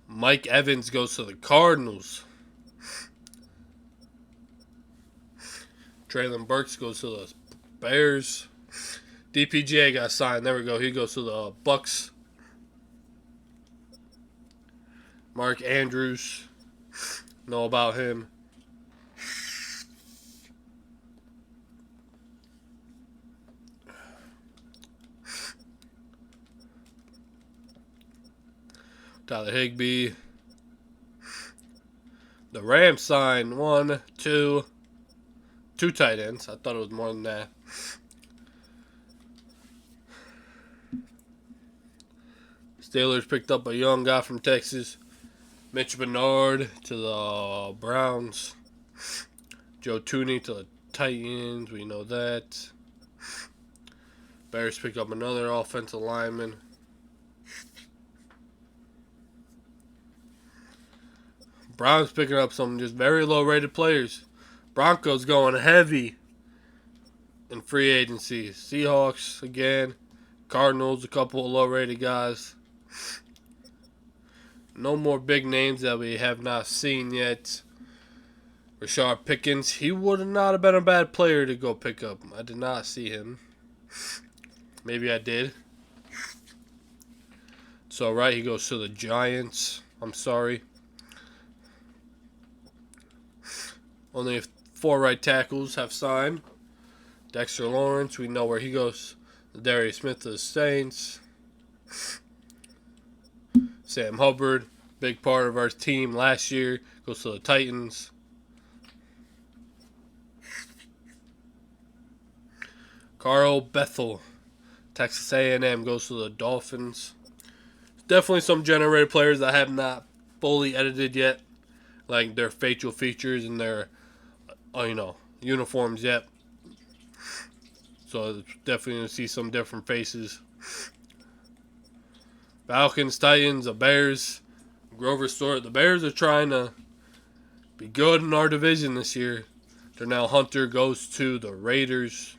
Mike Evans goes to the Cardinals. Traylon Burks goes to the Bears. DPJ got signed. There we go. He goes to the Bucks. Mark Andrews. Know about him. Tyler Higbee. The Rams signed two tight ends. I thought it was more than that. Steelers picked up a young guy from Texas. Mitch Bernard to the Browns. Joe Tooney to the Titans. We know that. Bears pick up another offensive lineman. Browns picking up some just very low-rated players. Broncos going heavy in free agency. Seahawks again. Cardinals, a couple of low-rated guys. No more big names that we have not seen yet. Rashard Pickens, he would not have been a bad player to go pick up. I did not see him. Maybe I did. So, right, he goes to the Giants. I'm sorry. Only 4 right tackles have signed. Dexter Lawrence, we know where he goes. Darius Smith to the Saints. Sam Hubbard, big part of our team last year, goes to the Titans. Carl Bethel, Texas A&M, goes to the Dolphins. Definitely some generated players that I have not fully edited yet, like their facial features and their uniforms yet. So definitely going to see some different faces. Falcons, Titans, the Bears, Grover Stewart. The Bears are trying to be good in our division this year. Darnell Hunter goes to the Raiders.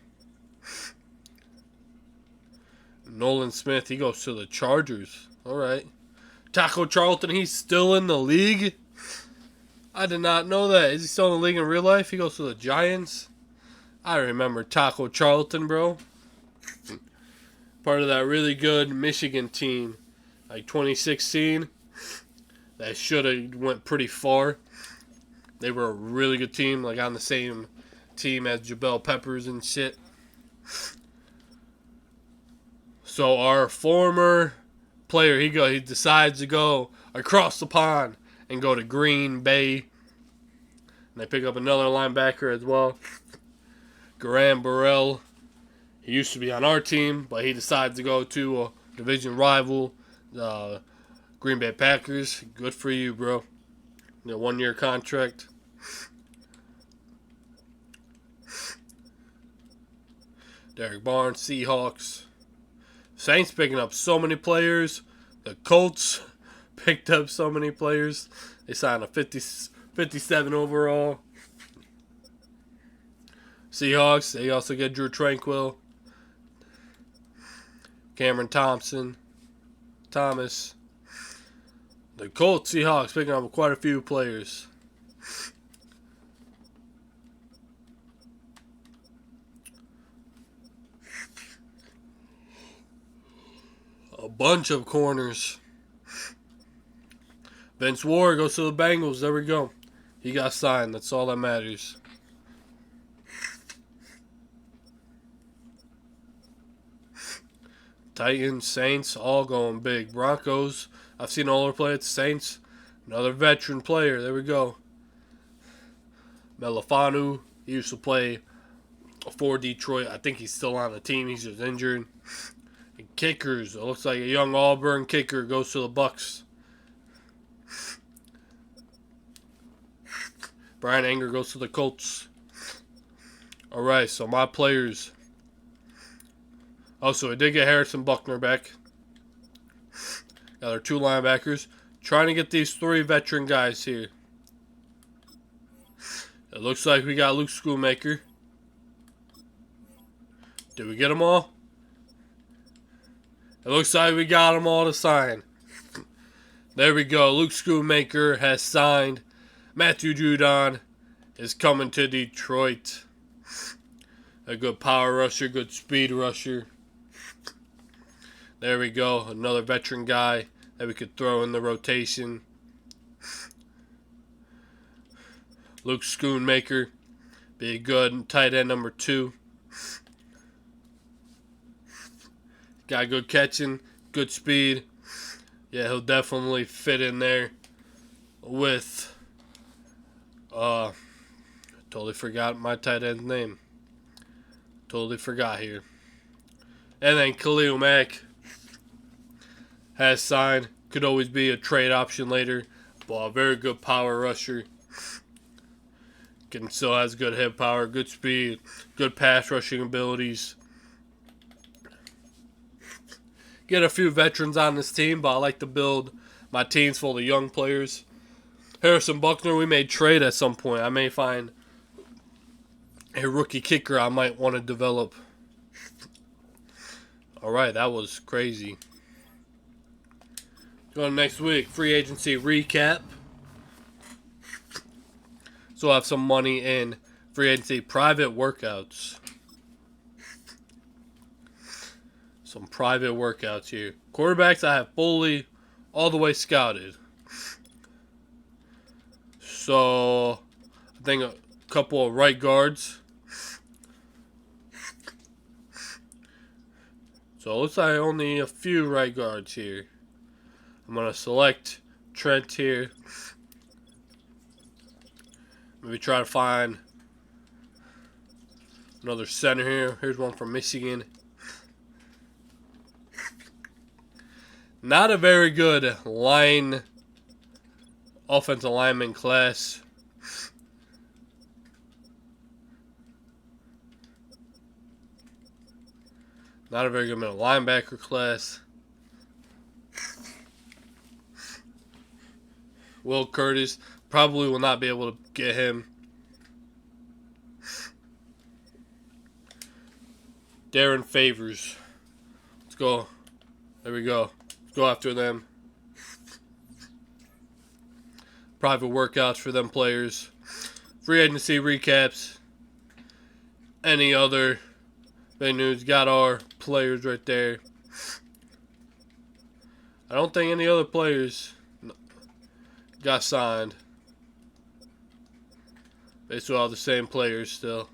Nolan Smith, he goes to the Chargers. All right. Taco Charlton, he's still in the league. I did not know that. Is he still in the league in real life? He goes to the Giants. I remember Taco Charlton, bro. Part of that really good Michigan team, like 2016. That should have went pretty far. They were a really good team, like on the same team as Jabel Peppers and shit. So our former player, he decides to go across the pond and go to Green Bay. And they pick up another linebacker as well. Graham Burrell. He used to be on our team, but he decided to go to a division rival, the Green Bay Packers. Good for you, bro. 1-year contract. Derek Barnes, Seahawks. Saints picking up so many players. The Colts picked up so many players. They signed a 57 overall. Seahawks, they also get Drew Tranquill. Cameron Thomas. The Colts, Seahawks picking up quite a few players. A bunch of corners. Vince Ward goes to the Bengals. There we go. He got signed. That's all that matters. Titans, Saints, all going big. Broncos, I've seen all their play at the Saints. Another veteran player. There we go. Melifanu, he used to play for Detroit. I think he's still on the team. He's just injured. And kickers, it looks like a young Auburn kicker goes to the Bucks. Brian Anger goes to the Colts. Alright, so my players Also, we did get Harrison Buckner back. Got our 2 linebackers. Trying to get these 3 veteran guys here. It looks like we got Luke Schoonmaker. Did we get them all? It looks like we got them all to sign. There we go. Luke Schoonmaker has signed. Matthew Judon is coming to Detroit. A good power rusher, good speed rusher. There we go. Another veteran guy that we could throw in the rotation. Luke Schoonmaker. Be a good tight end number 2. Got good catching, good speed. Yeah, he'll definitely fit in there with totally forgot my tight end's name. Totally forgot here. And then Khalil Mack has signed. Could always be a trade option later. But a very good power rusher. Still has good head power, good speed, good pass rushing abilities. Get a few veterans on this team, but I like to build my teams full of young players. Harrison Buckner, we may trade at some point. I may find a rookie kicker I might want to develop. Alright, that was crazy. Go to next week, free agency recap. So I'll have some money in free agency private workouts. Some private workouts here. Quarterbacks I have fully all the way scouted. So I think a couple of right guards. So it looks like only a few right guards here. I'm going to select Trent here. Maybe try to find another center here. Here's one from Michigan. Not a very good offensive lineman class. Not a very good middle linebacker class. Will Curtis, probably will not be able to get him. Darren Favors. Let's go. There we go. Let's go after them. Private workouts for them players. Free agency recaps. Any other big news. Got our players right there. I don't think any other players got signed. They still have the same players still.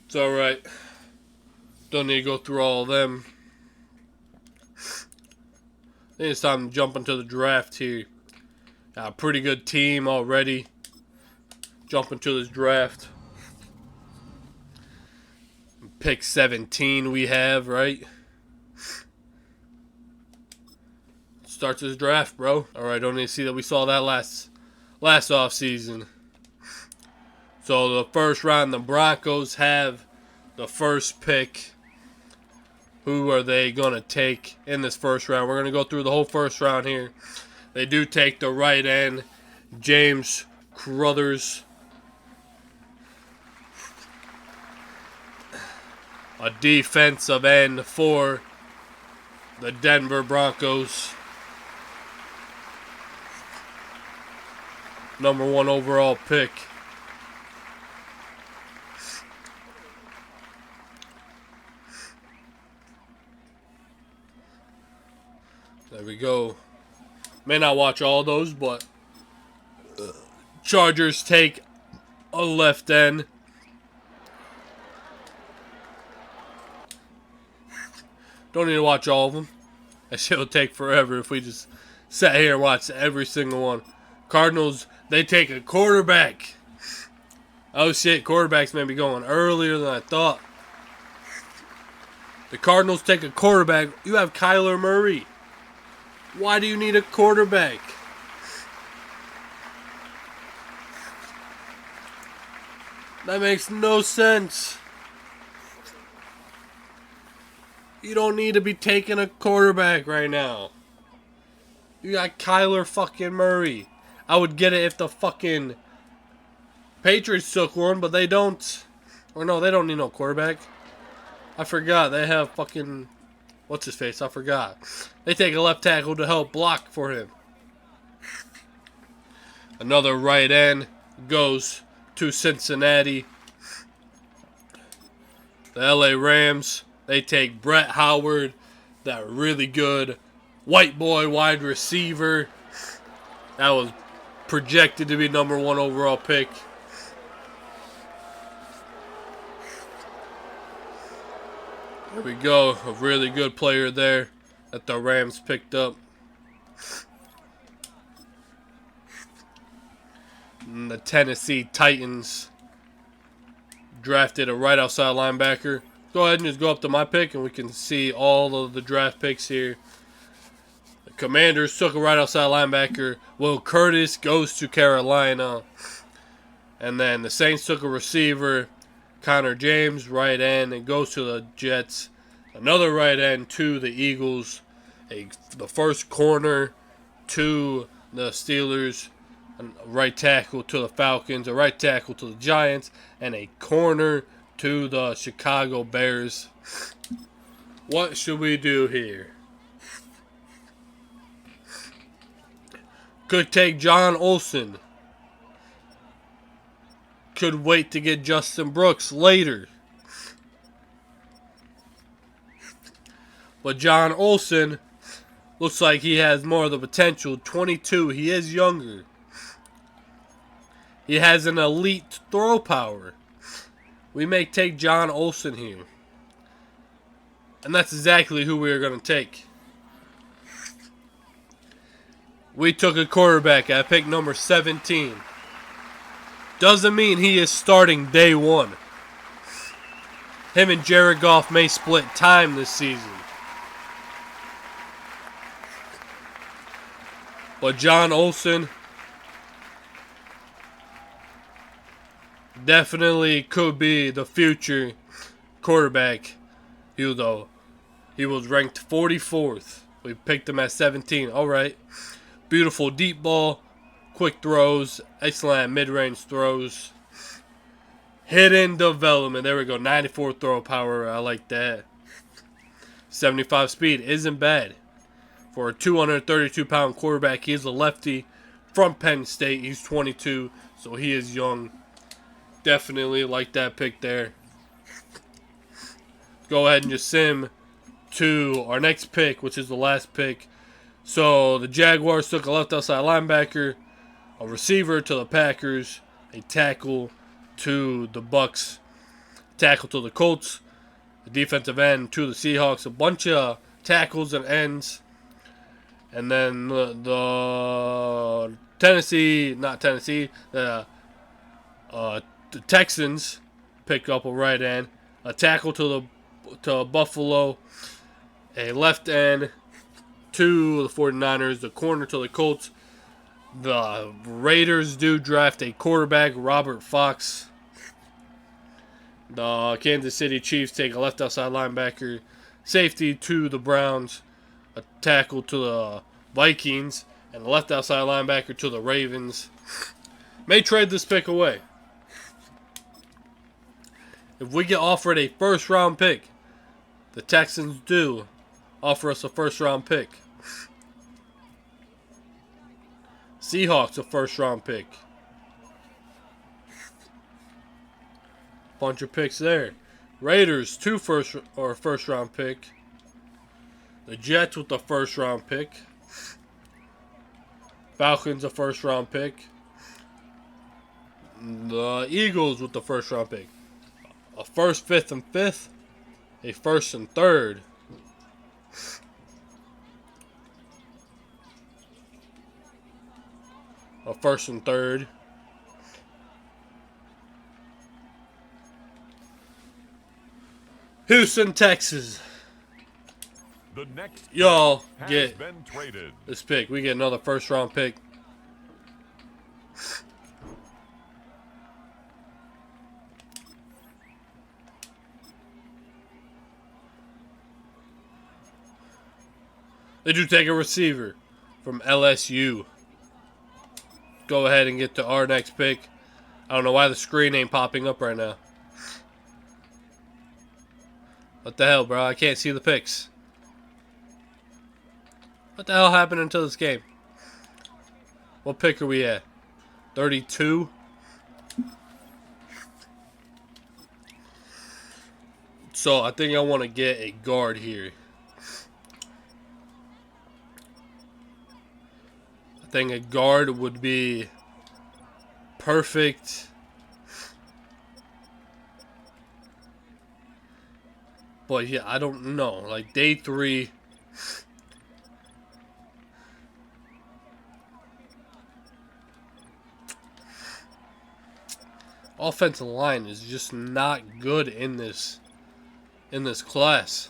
It's alright. Don't need to go through all of them. I think it's time to jump into the draft here. Got a pretty good team already. Jump into this draft. Pick 17 we have, right? Start this draft, bro. Alright, don't need to see that we saw that last off season. So the first round, the Broncos have the first pick. Who are they going to take in this first round? We're going to go through the whole first round here. They do take the right end, James Crothers. A defensive end for the Denver Broncos. Number 1 overall pick. There we go. May not watch all those, but Chargers take a left end. Don't need to watch all of them. That shit will take forever if we just sat here and watched every single one. Cardinals, they take a quarterback. Oh shit, quarterbacks may be going earlier than I thought. The Cardinals take a quarterback. You have Kyler Murray. Why do you need a quarterback? That makes no sense. You don't need to be taking a quarterback right now. You got Kyler fucking Murray. I would get it if the fucking Patriots took one, but they don't. Or no, they don't need no quarterback. I forgot. They have fucking... What's his face? I forgot. They take a left tackle to help block for him. Another right end goes to Cincinnati. The LA Rams, they take Brett Howard, that really good white boy wide receiver. That was projected to be #1 overall pick. There we go. A really good player there that the Rams picked up. And the Tennessee Titans drafted a right outside linebacker. Go ahead and just go up to my pick and we can see all of the draft picks here. The Commanders took a right outside linebacker. Will Curtis goes to Carolina. And then the Saints took a receiver. Connor James, right end, and goes to the Jets. Another right end to the Eagles. The first corner to the Steelers. A right tackle to the Falcons. A right tackle to the Giants. And a corner to the Chicago Bears. What should we do here? Could take John Olsen. Could wait to get Justin Brooks later. But John Olsen looks like he has more of the potential. 22, he is younger. He has an elite throw power. We may take John Olsen here. And that's exactly who we are going to take. We took a quarterback at pick number 17. Doesn't mean he is starting day one. Him and Jared Goff may split time this season. But John Olsen definitely could be the future quarterback. He was ranked 44th. We picked him at 17. Alright. Beautiful deep ball. Quick throws. Excellent mid-range throws. Hidden development. There we go. 94 throw power. I like that. 75 speed. Isn't bad. For a 232-pound quarterback, he's a lefty from Penn State. He's 22, so he is young. Definitely like that pick there. Go ahead and just sim to our next pick, which is the last pick. So the Jaguars took a left outside linebacker, a receiver to the Packers, a tackle to the Bucks, tackle to the Colts, a defensive end to the Seahawks, a bunch of tackles and ends. And then the Texans pick up a right end, a tackle to Buffalo, a left end to the 49ers, the corner to the Colts. The Raiders do draft a quarterback, Robert Fox. The Kansas City Chiefs take a left outside linebacker, safety to the Browns, a tackle to the Vikings, and a left outside linebacker to the Ravens. May trade this pick away. If we get offered a first round pick, the Texans do offer us a first round pick. Seahawks a first round pick. Bunch of picks there. Raiders first round pick. The Jets with the first round pick. Falcons a first round pick. The Eagles with the first round pick. A first, fifth, and fifth. A first and third. A first and third. Houston, Texas. The next Y'all has get been traded. this pick. We get another first round pick. They do take a receiver from LSU. Go ahead and get to our next pick. I don't know why the screen ain't popping up right now. What the hell, bro? I can't see the picks. What the hell happened until this game? What pick are we at? 32? So I think I want to get a guard here. I think a guard would be perfect. But yeah, I don't know. Like day 3. Offensive line is just not good in this class.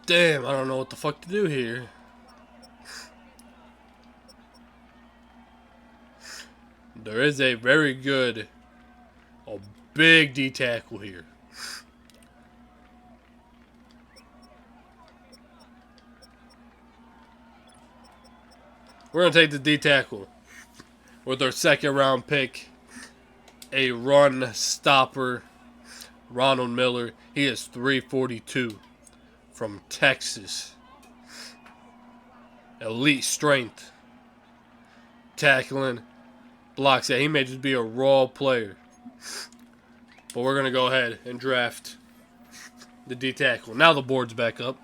Damn, I don't know what the fuck to do here. There is a very good, a big D tackle here. We're going to take the D tackle with our second round pick. A run stopper, Ronald Miller. He is 342 from Texas. Elite strength. Tackling. Blocks. Yeah, he may just be a raw player. But we're going to go ahead and draft the D tackle. Now the board's back up.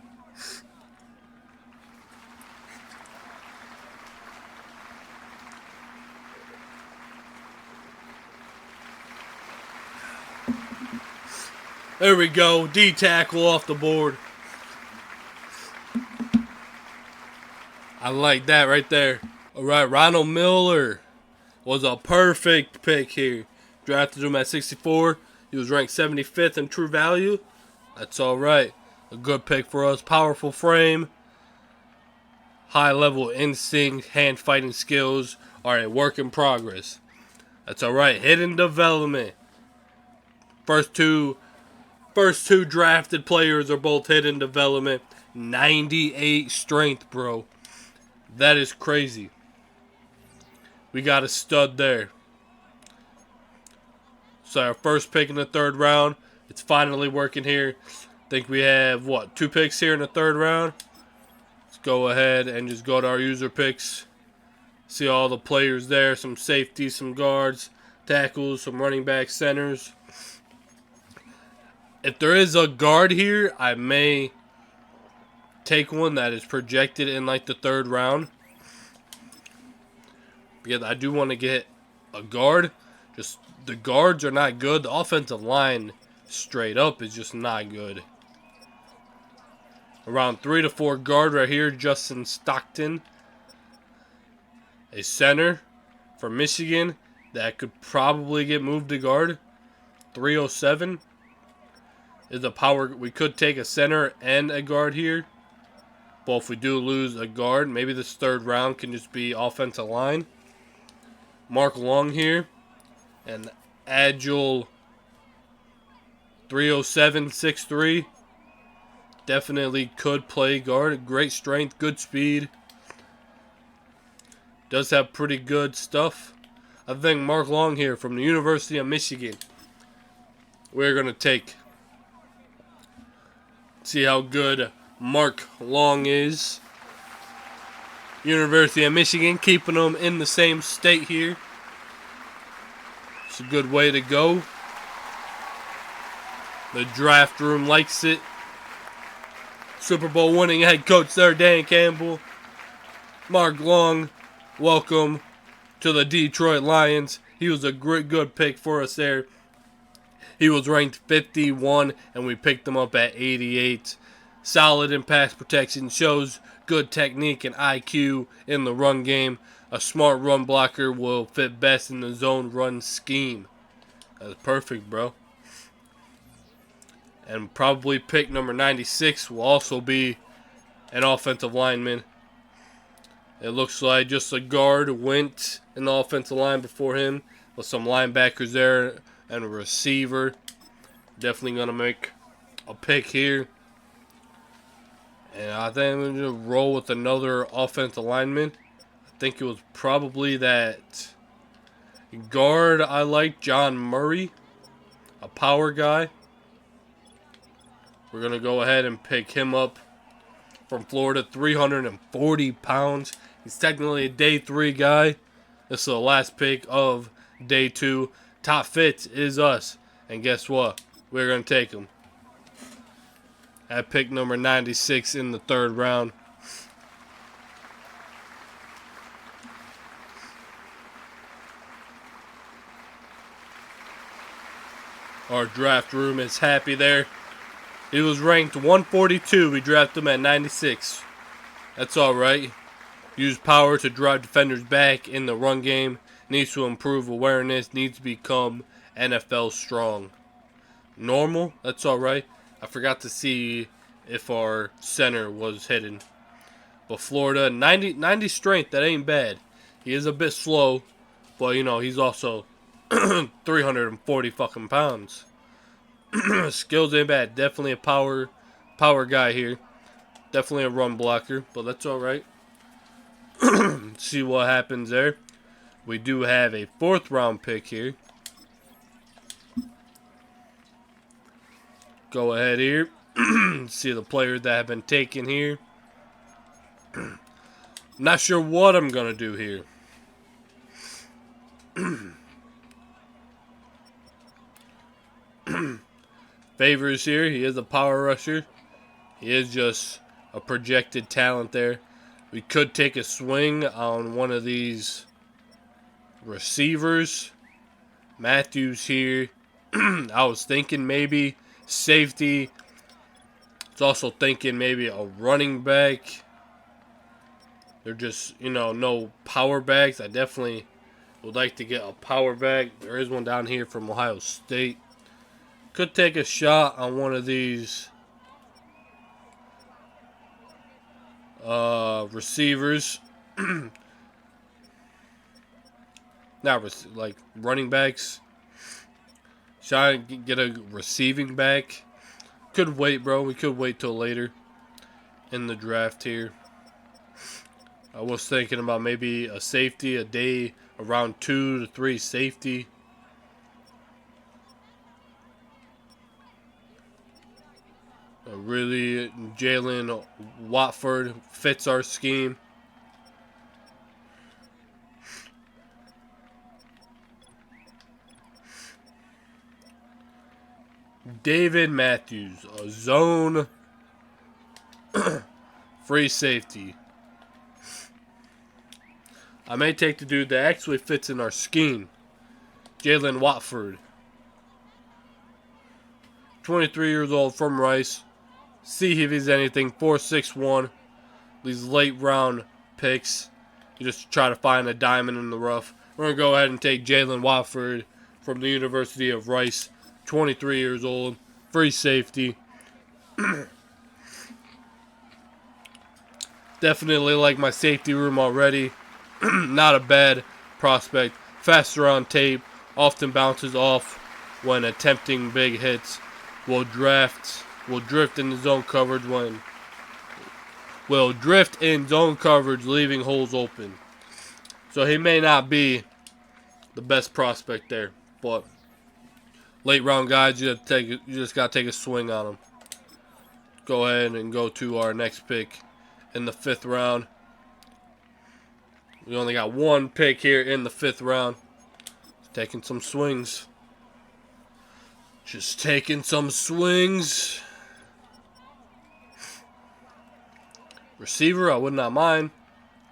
There we go. D tackle off the board. I like that right there. Alright, Ronald Miller was a perfect pick here. Drafted him at 64. He was ranked 75th in true value. That's alright. A good pick for us. Powerful frame. High level instinct. Hand fighting skills are a work in progress. That's alright. Hidden development. First two drafted players are both hidden development. 98 strength, bro. That is crazy. We got a stud there. So our first pick in the third round. It's finally working here. I think we have, what, 2 picks here in the third round? Let's go ahead and just go to our user picks. See all the players there. Some safeties, some guards, tackles, some running backs, centers. If there is a guard here, I may take one that is projected in like the third round. Because I do want to get a guard. Just the guards are not good. The offensive line straight up is just not good. Around 3 to 4 guard right here, Justin Stockton. A center from Michigan that could probably get moved to guard. 307 is a power. We could take a center and a guard here. But if we do lose a guard, maybe this third round can just be offensive line. Mark Long here. An agile 307, 6'3". Definitely could play guard. Great strength, good speed. Does have pretty good stuff. I think Mark Long here from the University of Michigan. We're going to take. See how good Mark Long is. University of Michigan, keeping them in the same state here. It's a good way to go. The draft room likes it. Super Bowl winning head coach there, Dan Campbell. Mark Long, welcome to the Detroit Lions. He was a great, good pick for us there. He was ranked 51, and we picked him up at 88. Solid in pass protection, shows good technique and IQ in the run game. A smart run blocker will fit best in the zone run scheme. That's perfect, bro. And probably pick number 96 will also be an offensive lineman. It looks like just a guard went in the offensive line before him with some linebackers there and a receiver. Definitely going to make a pick here. And I think I'm going to roll with another offensive lineman. I think it was probably that guard I like, John Murray, a power guy. We're going to go ahead and pick him up from Florida, 340 pounds. He's technically a day 3 guy. This is the last pick of day 2. Top fits is us. And guess what? We're going to take him. At pick number 96 in the 3rd round. Our draft room is happy there. He was ranked 142. We drafted him at 96. That's alright. Use power to drive defenders back in the run game. Needs to improve awareness. Needs to become NFL strong. Normal. That's alright. I forgot to see if our center was hidden. But Florida, 90 strength. That ain't bad. He is a bit slow. But, you know, he's also 340 fucking pounds. Skills ain't bad. Definitely a power guy here. Definitely a run blocker. But that's alright. See what happens there. We do have a 4th round pick here. Go ahead here. See the players that have been taken here. Not sure what I'm going to do here. Favors here. He is a power rusher. He is just a projected talent there. We could take a swing on one of these receivers. Matthews here. I was thinking maybe safety. It's also thinking maybe a running back. They're just, you know, no power backs. I definitely would like to get a power back. There is one down here from Ohio State. Could take a shot on one of these receivers. Not like running backs. Try to get a receiving back. Could wait, bro. We could wait till later in the draft here. I was thinking about maybe a safety, a day around 2 to 3 safety. Really, Jalen Watford fits our scheme. David Matthews, a zone free safety. I may take the dude that actually fits in our scheme. Jalen Watford. 23 years old from Rice. See if he's anything. 4.61. These late round picks. You just try to find a diamond in the rough. We're going to go ahead and take Jalen Watford from the University of Rice. 23 years old. Free safety. Definitely like my safety room already. Not a bad prospect. Faster on tape. Often bounces off when attempting big hits. Will drift in zone coverage leaving holes open. So he may not be the best prospect there, but late round guys, you just gotta take a swing on them. Go ahead and go to our next pick in the 5th round. We only got one pick here in the 5th round. Taking some swings. Just taking some swings. Receiver, I would not mind.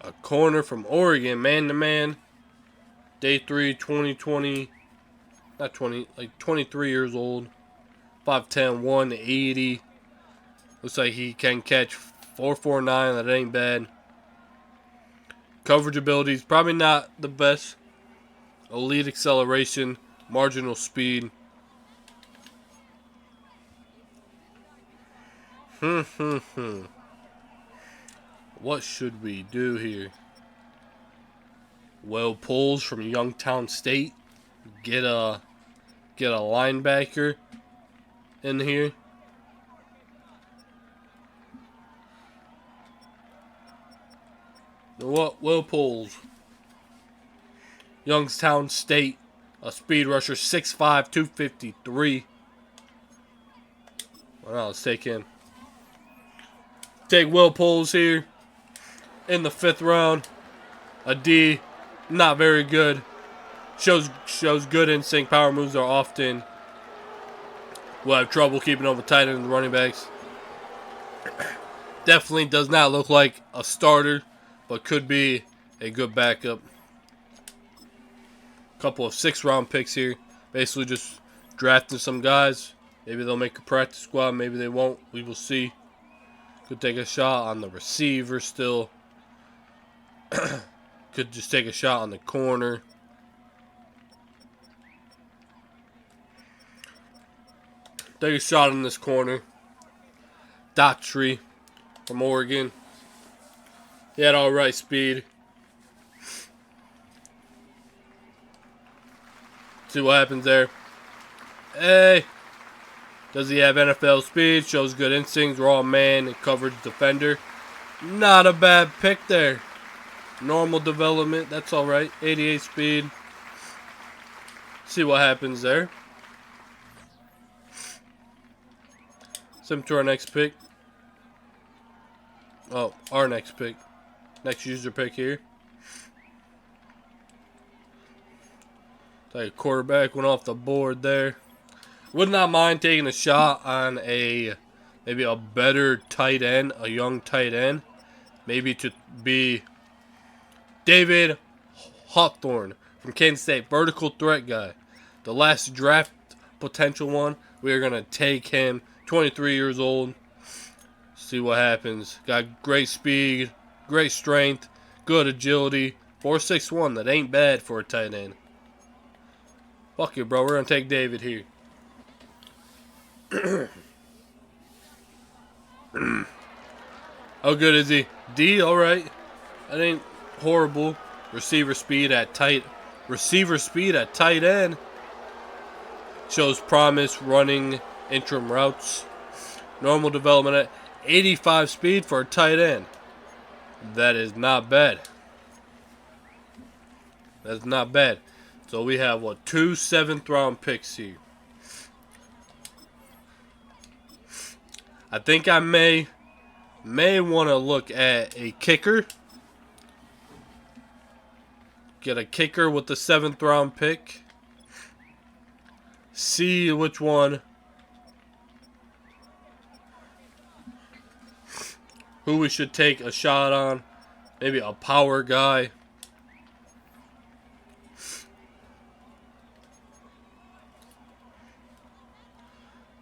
A corner from Oregon, man-to-man. Day 3, 2020. Not 20, like 23 years old. 5'10", 180. Looks like he can catch 4.49. That ain't bad. Coverage abilities, probably not the best. Elite acceleration, marginal speed. What should we do here? Well, pulls from Youngstown State. Get a linebacker in here. What? Will Pools. Youngstown State. A speed rusher, 6'5", 253. Well, let's take him. Take Will Pools here. In the 5th round. A D. Not very good. Shows good instinct. Power moves are often. We'll have trouble keeping up with tight end and running backs. Definitely does not look like a starter, but could be a good backup. Couple of 6th-round picks here. Basically just drafting some guys. Maybe they'll make a practice squad. Maybe they won't. We will see. Could take a shot on the receiver still. Could just take a shot on the corner. Take a shot in this corner. Daughtry from Oregon. He had alright speed. See what happens there. Hey. Does he have NFL speed? Shows good instincts. Raw man and coverage defender. Not a bad pick there. Normal development. That's alright. 88 speed. See what happens there. Send him to our next pick. Oh, our next pick. Next user pick here. Like a quarterback went off the board there. Would not mind taking a shot on maybe a better tight end, a young tight end. Maybe to be David Hawthorne from Kansas State. Vertical threat guy. The last draft potential one. We are going to take him. 23 years old. See what happens. Got great speed, great strength, good agility. 4.61. That ain't bad for a tight end. Fuck it, bro. We're going to take David here. How good is he? D, alright. That ain't horrible. Receiver speed at tight end. Shows promise running interim routes. Normal development at 85 speed for a tight end. That is not bad. That's not bad. So we have, what, 2 7th-round picks here. I think I may want to look at a kicker. Get a kicker with the 7th-round pick. See which one. Who we should take a shot on. Maybe a power guy.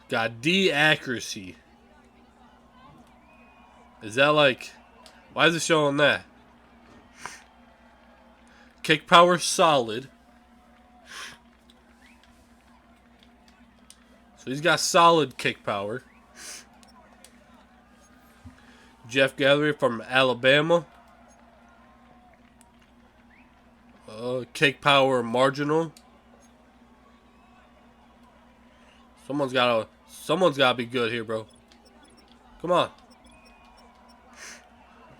Got D accuracy. Is that like... Why is it showing that? Kick power solid. So he's got solid kick power. Jeff Gallery from Alabama. Kick power marginal. Someone's gotta be good here, bro. Come on.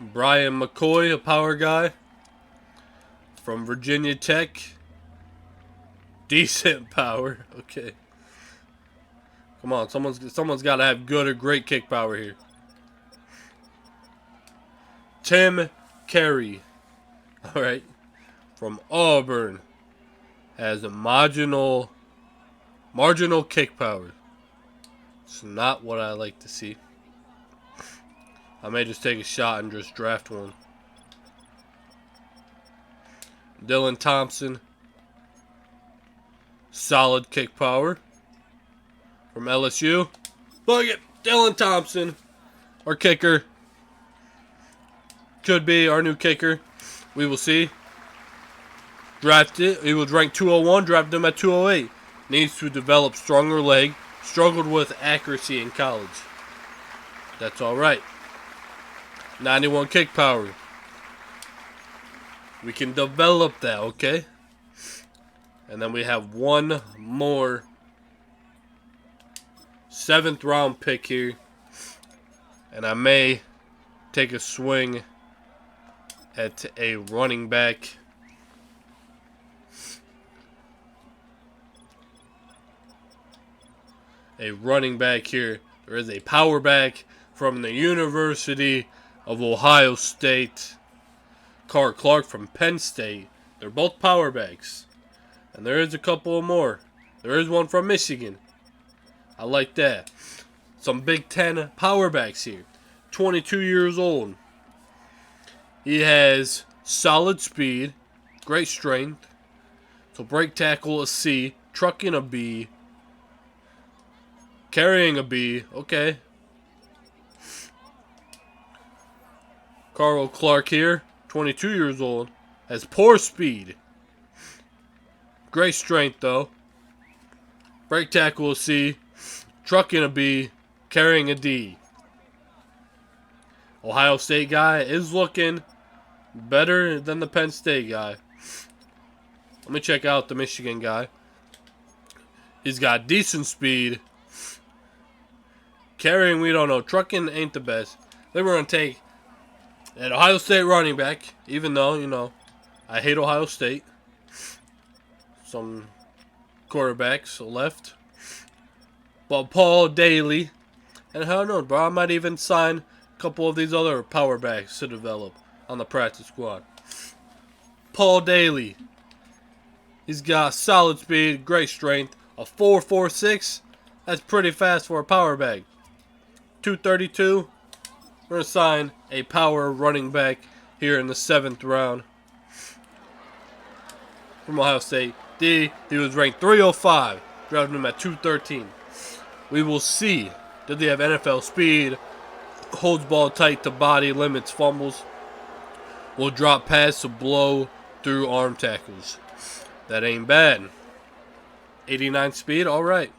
Brian McCoy, a power guy from Virginia Tech. Decent power. Okay. Come on, someone's got to have good or great kick power here. Tim Carey. All right. From Auburn has a marginal kick power. It's not what I like to see. I may just take a shot and just draft one. Dylan Thompson. Solid kick power. From LSU. Look at Dylan Thompson. Our kicker. Could be our new kicker. We will see. Drafted. He was ranked 201. Drafted him at 208. Needs to develop stronger leg. Struggled with accuracy in college. That's alright. 91 kick power. We can develop that, okay? And then we have one more 7th-round pick here. And I may take a swing at a running back. A running back here. There is a power back from the University of Ohio State. Clark from Penn State. They're both power backs. And there is a couple more. There is one from Michigan. I like that. Some Big Ten power backs here. 22 years old. He has solid speed, great strength. So break tackle a C, trucking a B, carrying a B. Okay. Clark here, 22 years old, has poor speed. Great strength though. Break tackle a C, trucking a B, carrying a D. Ohio State guy is looking better than the Penn State guy. Let me check out the Michigan guy. He's got decent speed. Carrying, we don't know. Trucking ain't the best. They were going to take an Ohio State running back, even though, you know, I hate Ohio State. Some quarterbacks left. But Paul Daly. And I don't know, bro. I might even sign a couple of these other power backs to develop on the practice squad. Paul Daly. He's got solid speed, great strength. A 4.46. That's pretty fast for a power back. 232. We're going to sign a power running back here in the 7th round. From Ohio State. He was ranked 305. Drafted him at 213. We will see. Does he have NFL speed? Holds ball tight to body, limits fumbles. Will drop pass to blow through arm tackles. That ain't bad. 89 speed, alright.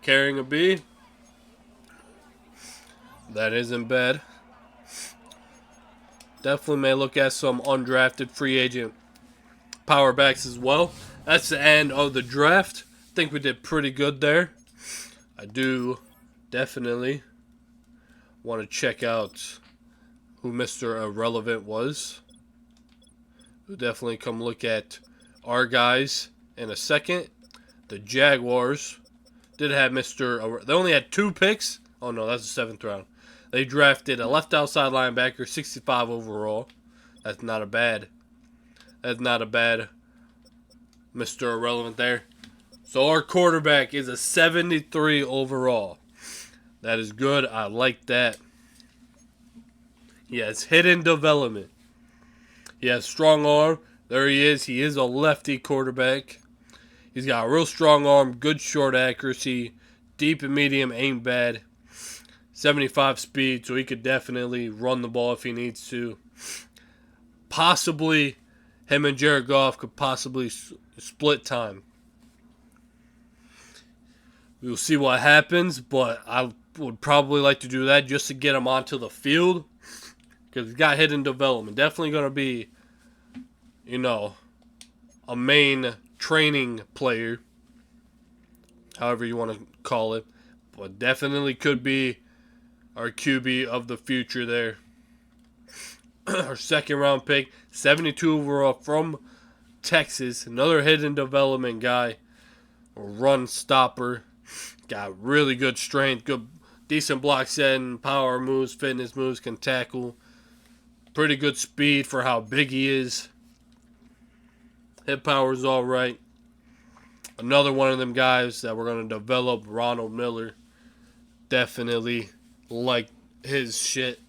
Carrying a B. That isn't bad. Definitely may look at some undrafted free agent power backs as well. That's the end of the draft. I think we did pretty good there. I do definitely want to check out who Mr. Irrelevant was. We'll definitely come look at our guys in a second. The Jaguars did have Mr. They only had 2 picks. Oh no, that's the 7th round. They drafted a left outside linebacker, 65 overall. That's not a bad. That's not a bad Mr. Irrelevant there. So our quarterback is a 73 overall. That is good. I like that. He has hidden development. He has strong arm. There he is. He is a lefty quarterback. He's got a real strong arm, good short accuracy, deep and medium ain't bad. 75 speed, so he could definitely run the ball if he needs to. Possibly, him and Jared Goff could possibly split time. We'll see what happens, but I would probably like to do that just to get him onto the field. Because he's got hidden development. Definitely going to be, you know, a main training player. However you want to call it. But definitely could be our QB of the future there. Our 2nd round pick, 72 overall from Texas. Another hidden development guy. A run stopper. Got really good strength. Good, decent block setting. Power moves. Fitness moves. Can tackle. Pretty good speed for how big he is. Hit power is alright. Another one of them guys that we're going to develop. Ronald Miller. Definitely like his shit.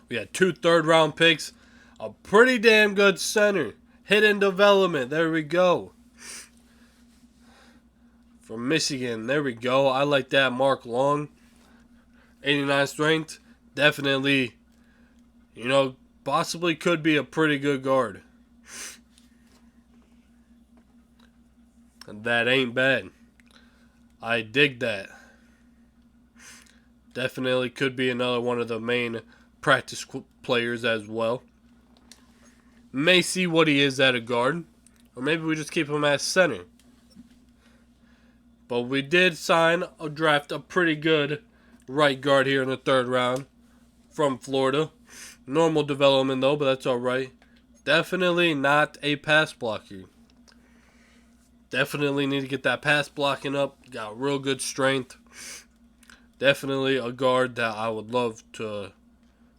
We had 2 3rd-round picks. A pretty damn good center. Hidden development. There we go. From Michigan. There we go. I like that. Mark Long. 89 strength. Definitely, you know, possibly could be a pretty good guard. And that ain't bad. I dig that. Definitely could be another one of the main practice players as well. May see what he is at a guard. Or maybe we just keep him as center. But we did sign or draft a pretty good right guard here in the 3rd round from Florida. Normal development though, but that's alright. Definitely not a pass blocker. Definitely need to get that pass blocking up. Got real good strength. Definitely a guard that I would love to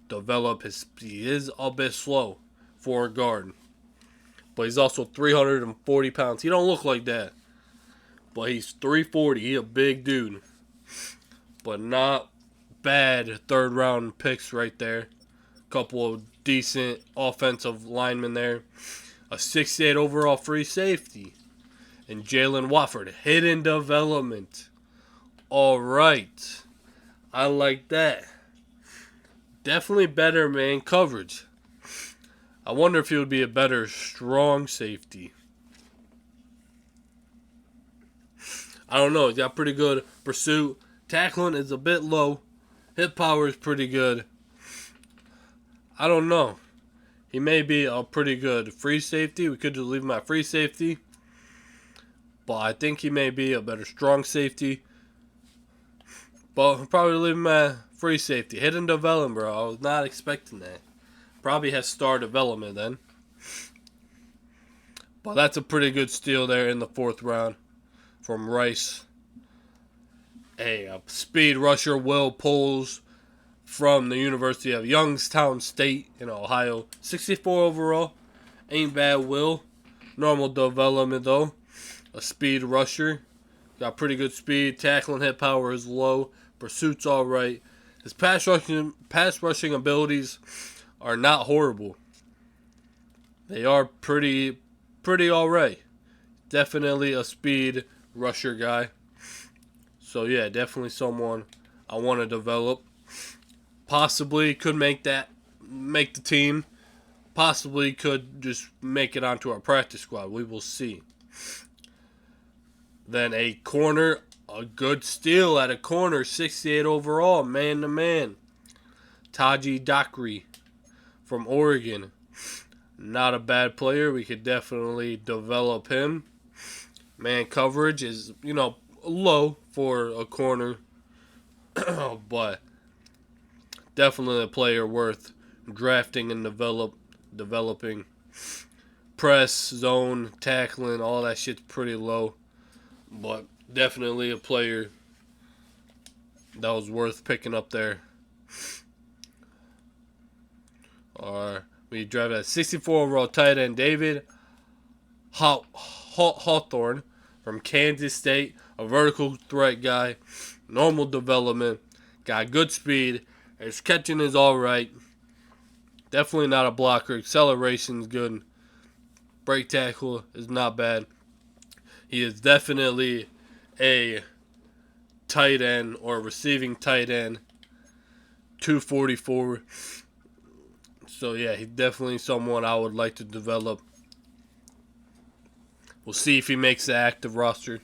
develop. He is a bit slow for a guard. But he's also 340 pounds. He don't look like that. But he's 340. He a big dude. But not bad 3rd round picks right there. Couple of decent offensive linemen there. A 68 overall free safety. And Jalen Wofford. Hidden development. Alright. I like that. Definitely better man coverage. I wonder if he would be a better strong safety. I don't know. He's got pretty good pursuit. Tackling is a bit low. Hit power is pretty good. I don't know. He may be a pretty good free safety. We could just leave him at free safety. But I think he may be a better strong safety. But we'll probably leave him at free safety. Hidden development, bro. I was not expecting that. Probably has star development then. But that's a pretty good steal there in the 4th round from Rice. A speed rusher, Will Pulls from the University of Youngstown State in Ohio. 64 overall. Ain't bad, Will. Normal development though. A speed rusher. Got pretty good speed. Tackling hit power is low. Pursuit's alright. His pass rushing abilities are not horrible. They are pretty alright. Definitely a speed rusher guy. So yeah, definitely someone I want to develop. Possibly could make the team. Possibly could just make it onto our practice squad. We will see. Then a corner, a good steal at a corner, 68 overall, man to man. Taji Dakri from Oregon. Not a bad player. We could definitely develop him. Man coverage is, low for a corner. But definitely a player worth drafting and developing. Press, zone, tackling, all that shit's pretty low. But definitely a player that was worth picking up there. We drafted a 64 overall tight end, David Hawthorne from Kansas State. A vertical threat guy. Normal development. Got good speed. His catching is alright. Definitely not a blocker. Acceleration is good. Break tackle is not bad. He is definitely a tight end or receiving tight end. 244. So yeah, he's definitely someone I would like to develop. We'll see if he makes the active roster.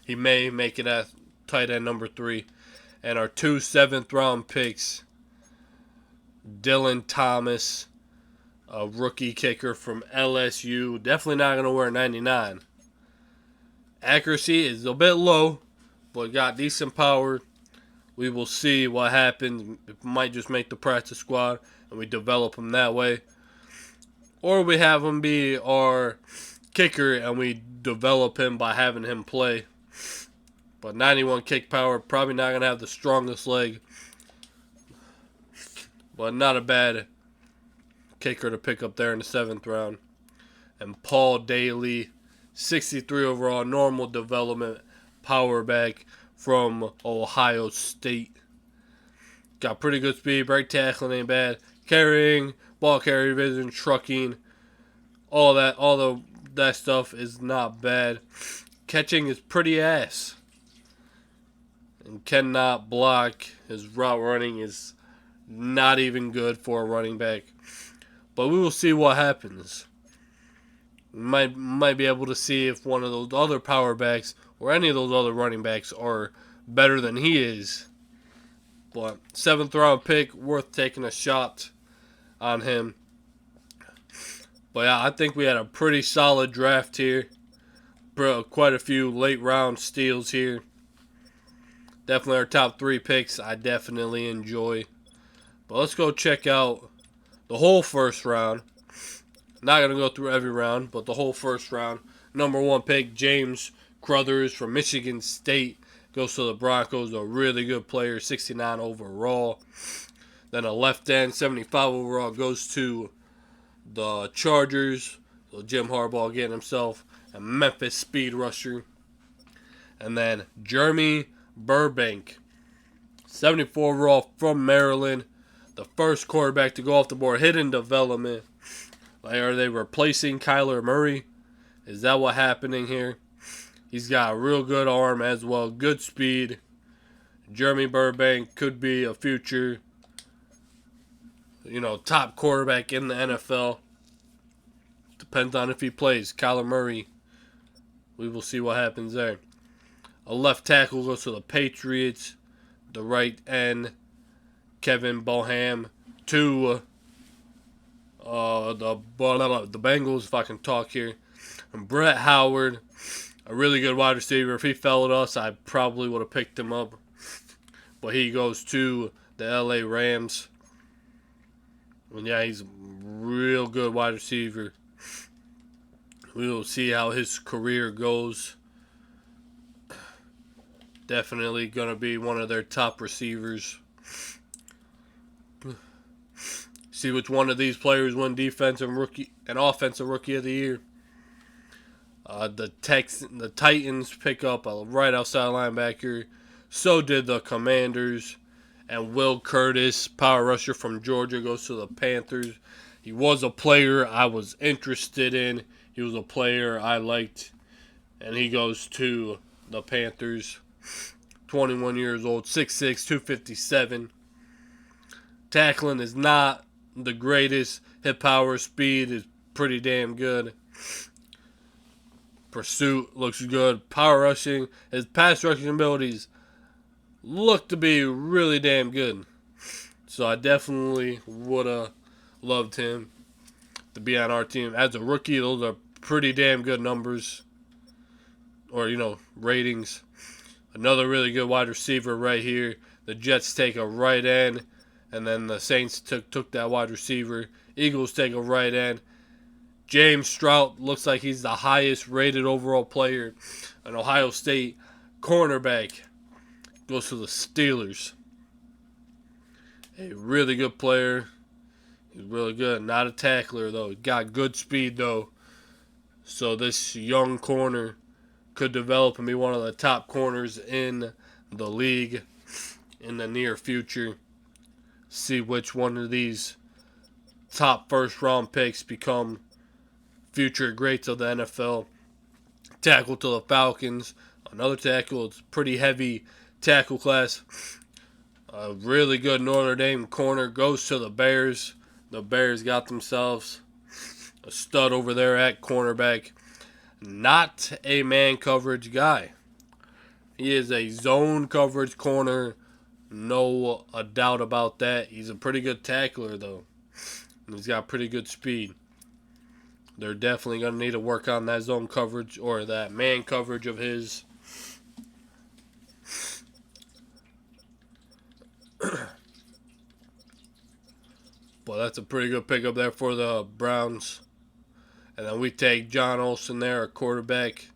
He may make it at tight end number 3. And our 2 7th round picks. Dylan Thomas, a rookie kicker from LSU. Definitely not going to wear 99. Accuracy is a bit low, but got decent power. We will see what happens. It might just make the practice squad, and we develop him that way. Or we have him be our kicker, and we develop him by having him play. But 91 kick power, probably not going to have the strongest leg. But not a bad kicker to pick up there in the 7th round. And Paul Daly, 63 overall, normal development, power back from Ohio State. Got pretty good speed, break tackling ain't bad. Carrying, ball carry vision, trucking, all that stuff is not bad. Catching is pretty ass. And cannot block. His route running is not even good for a running back. But we will see what happens. We might be able to see if one of those other power backs or any of those other running backs are better than he is. But 7th round pick, worth taking a shot on him. But yeah, I think we had a pretty solid draft here. Quite a few late round steals here. Definitely our top 3 picks I definitely enjoy. But let's go check out the whole first round. Not going to go through every round, but the whole first round. Number 1 pick, James Crothers from Michigan State. Goes to the Broncos, a really good player, 69 overall. Then a left end, 75 overall, goes to the Chargers. So Jim Harbaugh getting himself a Memphis speed rusher. And then Jeremy Burbank, 74 overall from Maryland. The first quarterback to go off the board, hidden development. Like, are they replacing Kyler Murray? Is that what's happening here? He's got a real good arm as well, good speed. Jeremy Burbank could be a future, top quarterback in the NFL. Depends on if he plays. Kyler Murray, we will see what happens there. A left tackle goes to the Patriots. The right end, Kevin Boham, to the Bengals, if I can talk here. And Brett Howard, a really good wide receiver. If he fell at us, I probably would have picked him up. But he goes to the LA Rams. And yeah, he's a real good wide receiver. We will see how his career goes. Definitely going to be one of their top receivers. See which one of these players win defensive rookie and offensive rookie of the year. The Titans pick up a right outside linebacker. So did the Commanders. And Will Curtis, power rusher from Georgia, goes to the Panthers. He was a player I was interested in. He was a player I liked. And he goes to the Panthers. 21 years old, 6'6", 257. Tackling is not the greatest. Hit power, speed is pretty damn good. Pursuit looks good. Power rushing, his pass rushing abilities look to be really damn good. So I definitely would have loved him to be on our team. As a rookie, those are pretty damn good numbers. Or, ratings. Another really good wide receiver right here. The Jets take a right end. And then the Saints took that wide receiver. Eagles take a right end. James Stroud looks like he's the highest rated overall player in Ohio State. Cornerback goes to the Steelers. A really good player. He's really good. Not a tackler, though. He got good speed, though. So this young corner could develop and be one of the top corners in the league in the near future. See which one of these top first round picks become future greats of the NFL. Tackle to the Falcons. Another tackle. It's pretty heavy tackle class. A really good Notre Dame corner goes to the Bears. The Bears got themselves a stud over there at cornerback. Not a man coverage guy. He is a zone coverage corner. No a doubt about that. He's a pretty good tackler, though. And he's got pretty good speed. They're definitely going to need to work on that zone coverage or that man coverage of his. But that's a pretty good pickup there for the Browns. And then we take John Olsen there, a quarterback.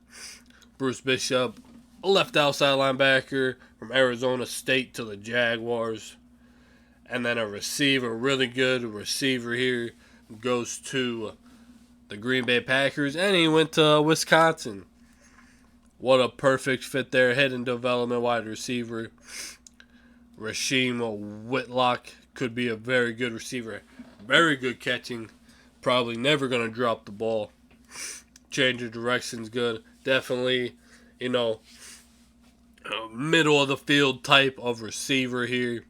Bruce Bishop, a left outside linebacker from Arizona State to the Jaguars. And then a receiver, really good receiver here, goes to the Green Bay Packers. And he went to Wisconsin. What a perfect fit there. Head and development wide receiver. Rasheem Whitlock could be a very good receiver. Very good catching. Probably never going to drop the ball. Change of direction's good. Definitely, middle of the field type of receiver here.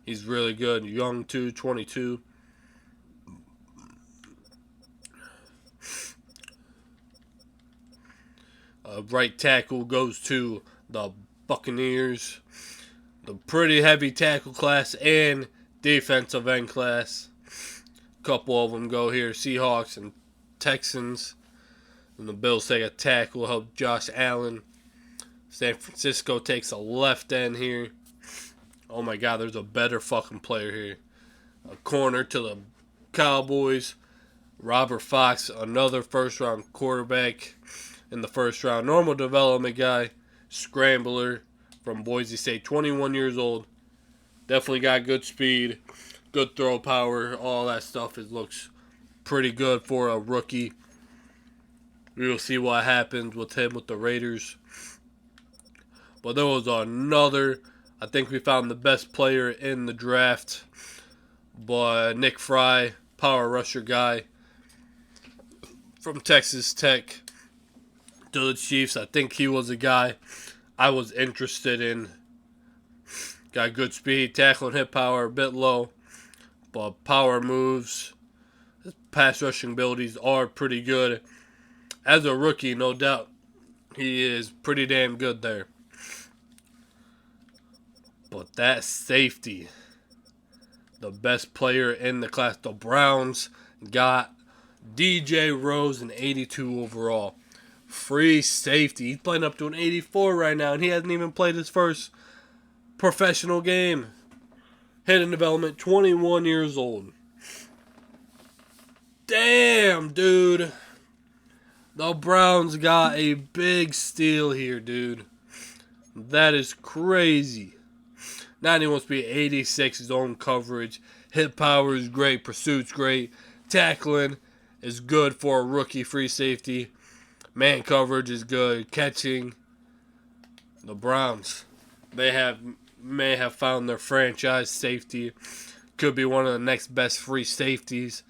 He's really good. Young too, 22. Right tackle goes to the Buccaneers. The pretty heavy tackle class and defensive end class. Couple of them go here, Seahawks and Texans. And the Bills take a tackle, help Josh Allen. San Francisco takes a left end here. Oh my God, there's a better fucking player here. A corner to the Cowboys. Robert Fox, another first round quarterback in the first round. Normal development guy. Scrambler from Boise State. 21 years old. Definitely got good speed. Good throw power. All that stuff. It looks pretty good for a rookie. We'll see what happens with him with the Raiders. But there was another. I think we found the best player in the draft. But Nick Fry, power rusher guy from Texas Tech to the Chiefs. I think he was a guy I was interested in. Got good speed, tackle and hit power, a bit low, but power moves. His pass rushing abilities are pretty good. As a rookie, no doubt, he is pretty damn good there. But that safety, the best player in the class, the Browns got DJ Rose, an 82 overall. Free safety. He's playing up to an 84 right now, and he hasn't even played his first professional game. Hidden development, 21 years old. Damn, dude. The Browns got a big steal here, dude. That is crazy. Now he wants to be 86 zone coverage. Hit power is great. Pursuit's great. Tackling is good for a rookie free safety. Man coverage is good. Catching. The Browns, they may have found their franchise safety. Could be one of the next best free safeties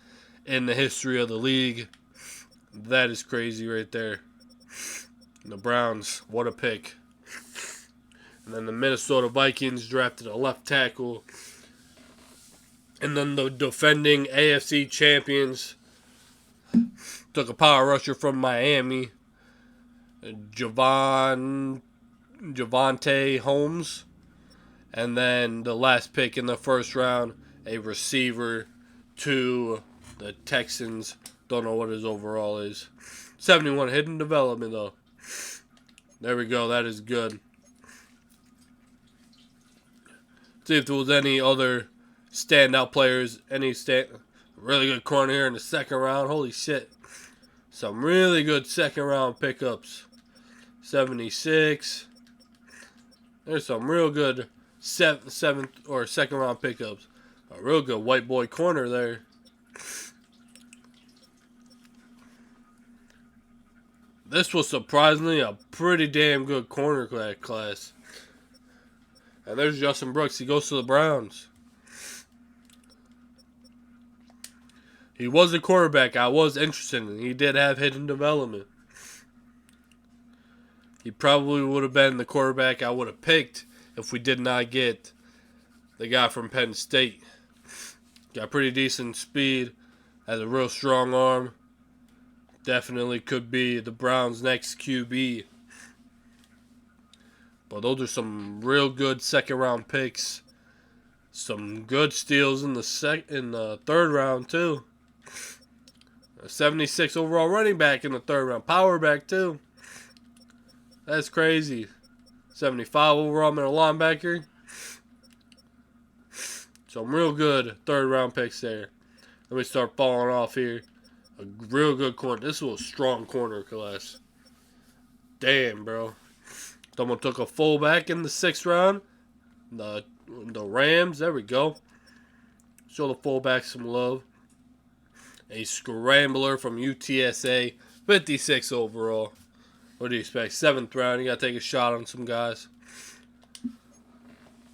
in the history of the league. That is crazy right there. The Browns, what a pick. And then the Minnesota Vikings drafted a left tackle. And then the defending AFC champions took a power rusher from Miami, Javante Holmes. And then the last pick in the first round, a receiver to the Texans. Don't know what his overall is. 71 hidden development, though. There we go. That is good. See if there was any other standout players. Really good corner here in the second round. Holy shit. Some really good second round pickups. 76. There's some real good seventh or second round pickups. A real good white boy corner there. This was surprisingly a pretty damn good corner class. And there's Justin Brooks. He goes to the Browns. He was a quarterback I was interested in. He did have hidden development. He probably would have been the quarterback I would have picked if we did not get the guy from Penn State. Got pretty decent speed. Has a real strong arm. Definitely could be the Browns' next QB. But those are some real good second round picks. Some good steals in the third round too. A 76 overall running back in the third round. Power back too. That's crazy. 75 overall middle linebacker. Some real good third round picks there. Let me start falling off here. A real good corner. This was a strong corner class. Damn, bro. Someone took a fullback in the sixth round. The Rams. There we go. Show the fullback some love. A scrambler from UTSA. 56 overall. What do you expect? Seventh round. You got to take a shot on some guys.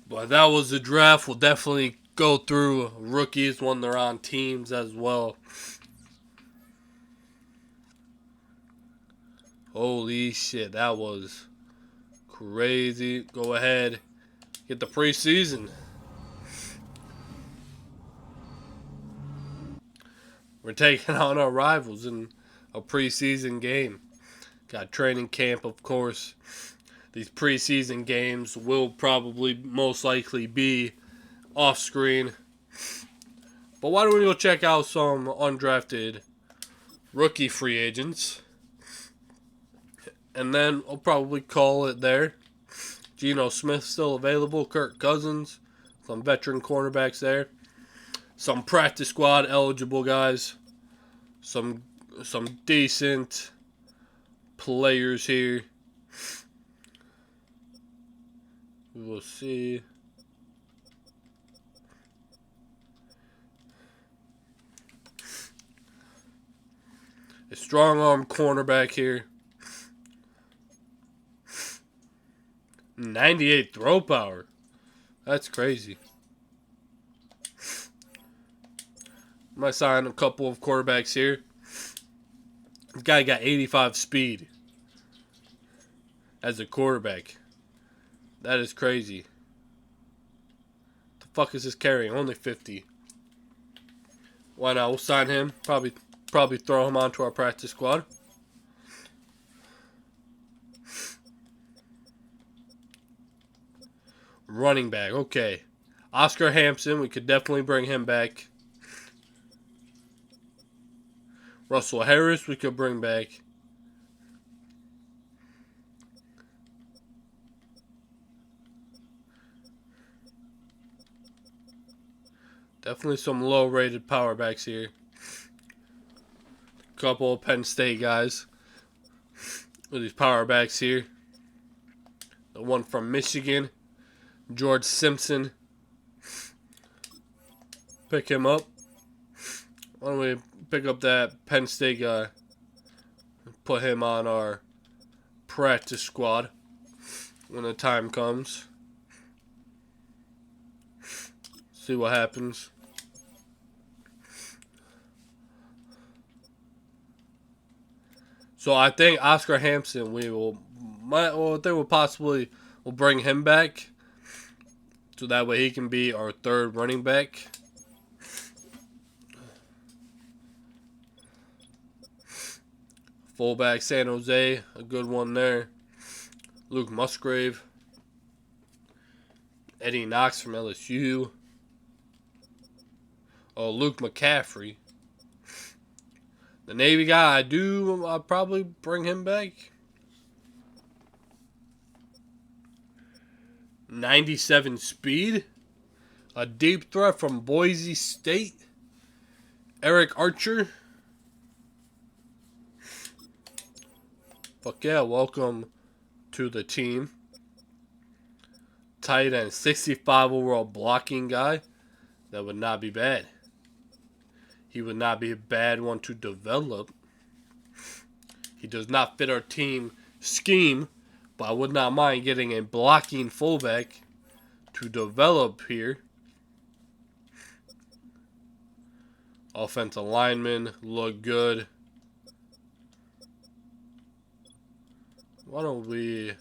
But that was the draft. We'll definitely go through rookies when they're on teams as well. Holy shit, that was crazy. Go ahead, get the preseason. We're taking on our rivals in a preseason game. Got training camp, of course. These preseason games will probably most likely be off screen. But why don't we go check out some undrafted rookie free agents? And then I'll probably call it there. Geno Smith still available. Kirk Cousins. Some veteran cornerbacks there. Some practice squad eligible guys. Some decent players here. We will see. A strong arm cornerback here. 98 throw power. That's crazy. Might sign a couple of quarterbacks here. This guy got 85 speed as a quarterback. That is crazy. The fuck is this carrying? Only 50. Why not? We'll sign him. Probably throw him onto our practice squad. Running back. Okay. Oscar Hampson. We could definitely bring him back. Russell Harris. We could bring back. Definitely some low-rated power backs here. Couple of Penn State guys with these power backs here. The one from Michigan, George Simpson. Pick him up. Why don't we pick up that Penn State guy and put him on our practice squad when the time comes. See what happens. So I think Oscar Hampson, we'll possibly bring him back, so that way he can be our third running back. Fullback San Jose, a good one there. Luke Musgrave, Eddie Knox from LSU. Oh, Luke McCaffrey. The Navy guy, I'll probably bring him back. 97 speed. A deep threat from Boise State. Eric Archer. Fuck yeah, welcome to the team. Tight end, 65 overall blocking guy. That would not be bad. He would not be a bad one to develop. He does not fit our team scheme, but I would not mind getting a blocking fullback to develop here. Offensive linemen look good. Why don't we...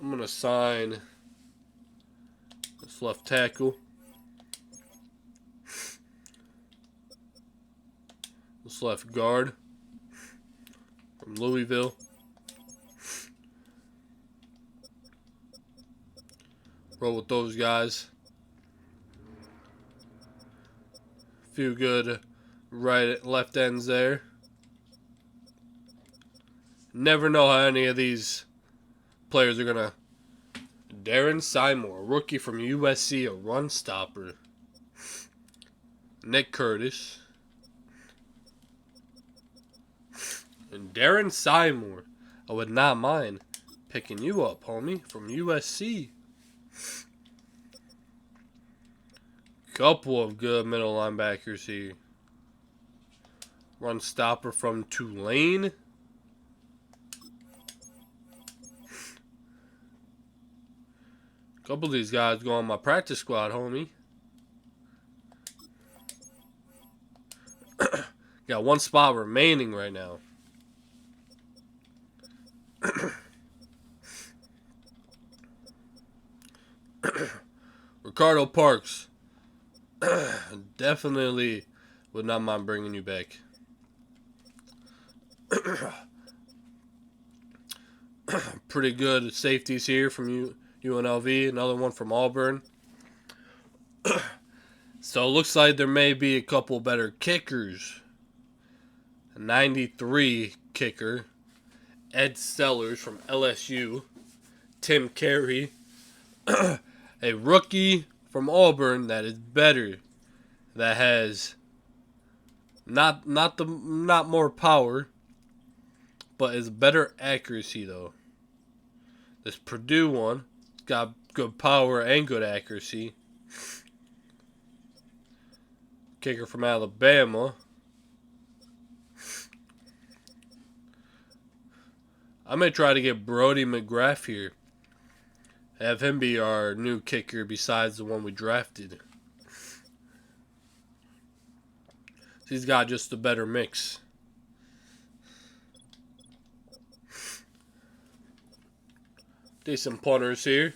I'm going to sign this left tackle. This left guard from Louisville. Roll with those guys. Few good left ends there. Never know how any of these players are gonna. Darren Seymour, rookie from USC, a run stopper. Nick Curtis. And Darren Seymour, I would not mind picking you up, homie, from USC. Couple of good middle linebackers here. Run stopper from Tulane. Couple of these guys go on my practice squad, homie. Got one spot remaining right now. Ricardo Parks. Definitely would not mind bringing you back. Pretty good safeties here from UNLV. Another one from Auburn. So it looks like there may be a couple better kickers A 93 kicker, Ed Sellers from LSU. Tim Carey, a rookie from Auburn that is better, that has not more power, but is better accuracy though. This Purdue one got good power and good accuracy. Kicker from Alabama. I may try to get Brody McGrath here. Have him be our new kicker besides the one we drafted. He's got just a better mix. Decent punters here.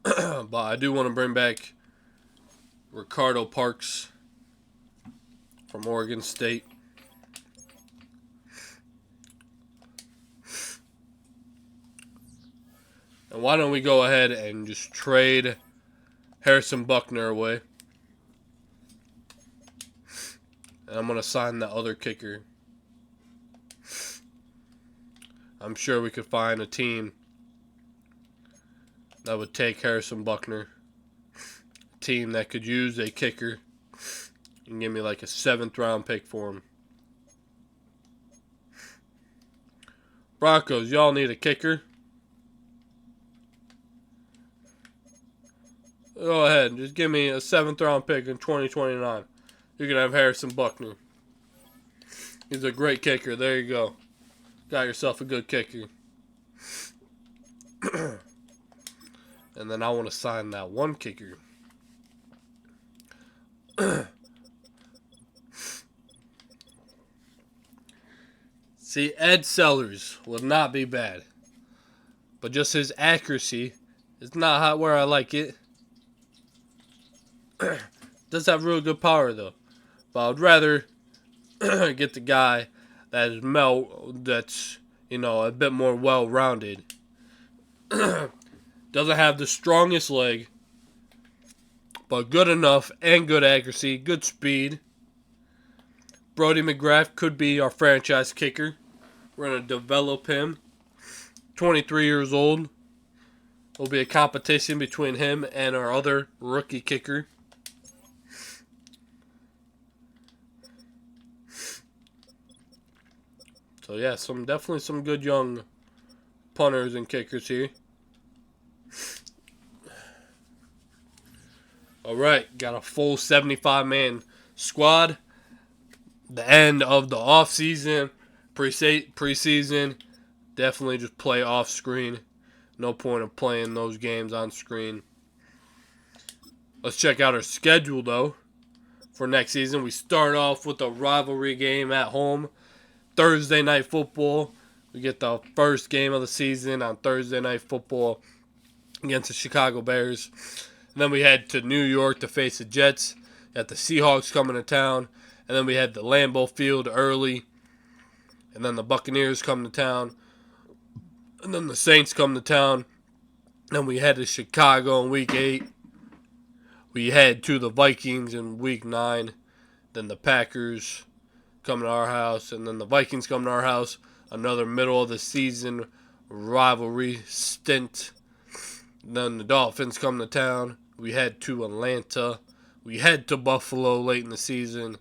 But I do want to bring back Ricardo Parks from Oregon State. And why don't we go ahead and just trade Harrison Buckner away. And I'm going to sign the other kicker. I'm sure we could find a team that would take Harrison Buckner. A team that could use a kicker and give me like a 7th round pick for him. Broncos, y'all need a kicker. Go ahead, just give me a 7th round pick in 2029. You can have Harrison Buckner. He's a great kicker. There you go. Got yourself a good kicker. And then I want to sign that one kicker. See, Ed Sellers would not be bad. But just his accuracy is not where I like it. Does have really good power though. But I'd rather get the guy that's a bit more well-rounded. Doesn't have the strongest leg, but good enough and good accuracy, good speed. Brody McGrath could be our franchise kicker. We're going to develop him. 23 years old. Will be a competition between him and our other rookie kicker. So yeah, definitely some good young punters and kickers here. Alright, got a full 75-man squad. The end of the off-season, preseason, definitely just play off-screen. No point of playing those games on screen. Let's check out our schedule, though, for next season. We start off with a rivalry game at home. Thursday Night Football. We get the first game of the season on Thursday Night Football against the Chicago Bears. And then we head to New York to face the Jets. Got the Seahawks coming to town. And then we head to Lambeau Field early. And then the Buccaneers come to town. And then the Saints come to town. Then we head to Chicago in Week 8. We head to the Vikings in Week 9. Then the Packers come to our house, and then the Vikings come to our house. Another middle of the season rivalry stint. Then the Dolphins come to town. We head to Atlanta. We head to Buffalo late in the season.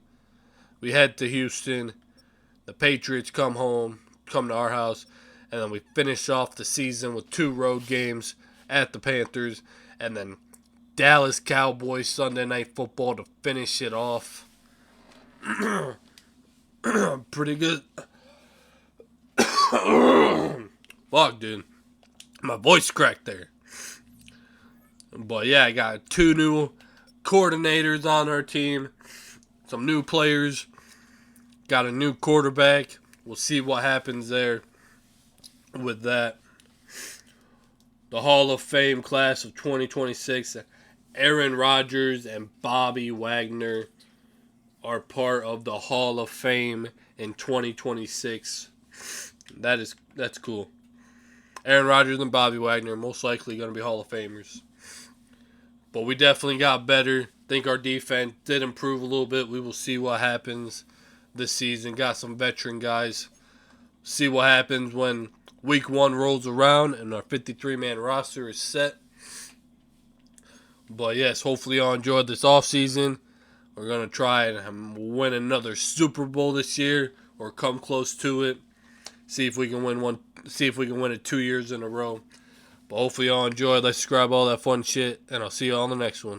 We head to Houston. The Patriots come to our house, and then we finish off the season with 2 road games at the Panthers, and then Dallas Cowboys Sunday Night Football to finish it off. Pretty good. Fuck, dude. My voice cracked there. But yeah, I got 2 new coordinators on our team. Some new players. Got a new quarterback. We'll see what happens there with that. The Hall of Fame class of 2026. Aaron Rodgers and Bobby Wagner are part of the Hall of Fame in 2026. That's cool. Aaron Rodgers and Bobby Wagner most likely going to be Hall of Famers. But we definitely got better Think our defense did improve a little bit. We will see what happens this season. Got some veteran guys. See what happens when week 1 rolls around and our 53-man roster is set. But yes, hopefully y'all enjoyed this offseason. We're going to try and win another Super Bowl this year or come close to it. See if we can win one. See if we can win it 2 years in a row. But hopefully y'all enjoyed. Let's subscribe, all that fun shit, and I'll see you all on the next one.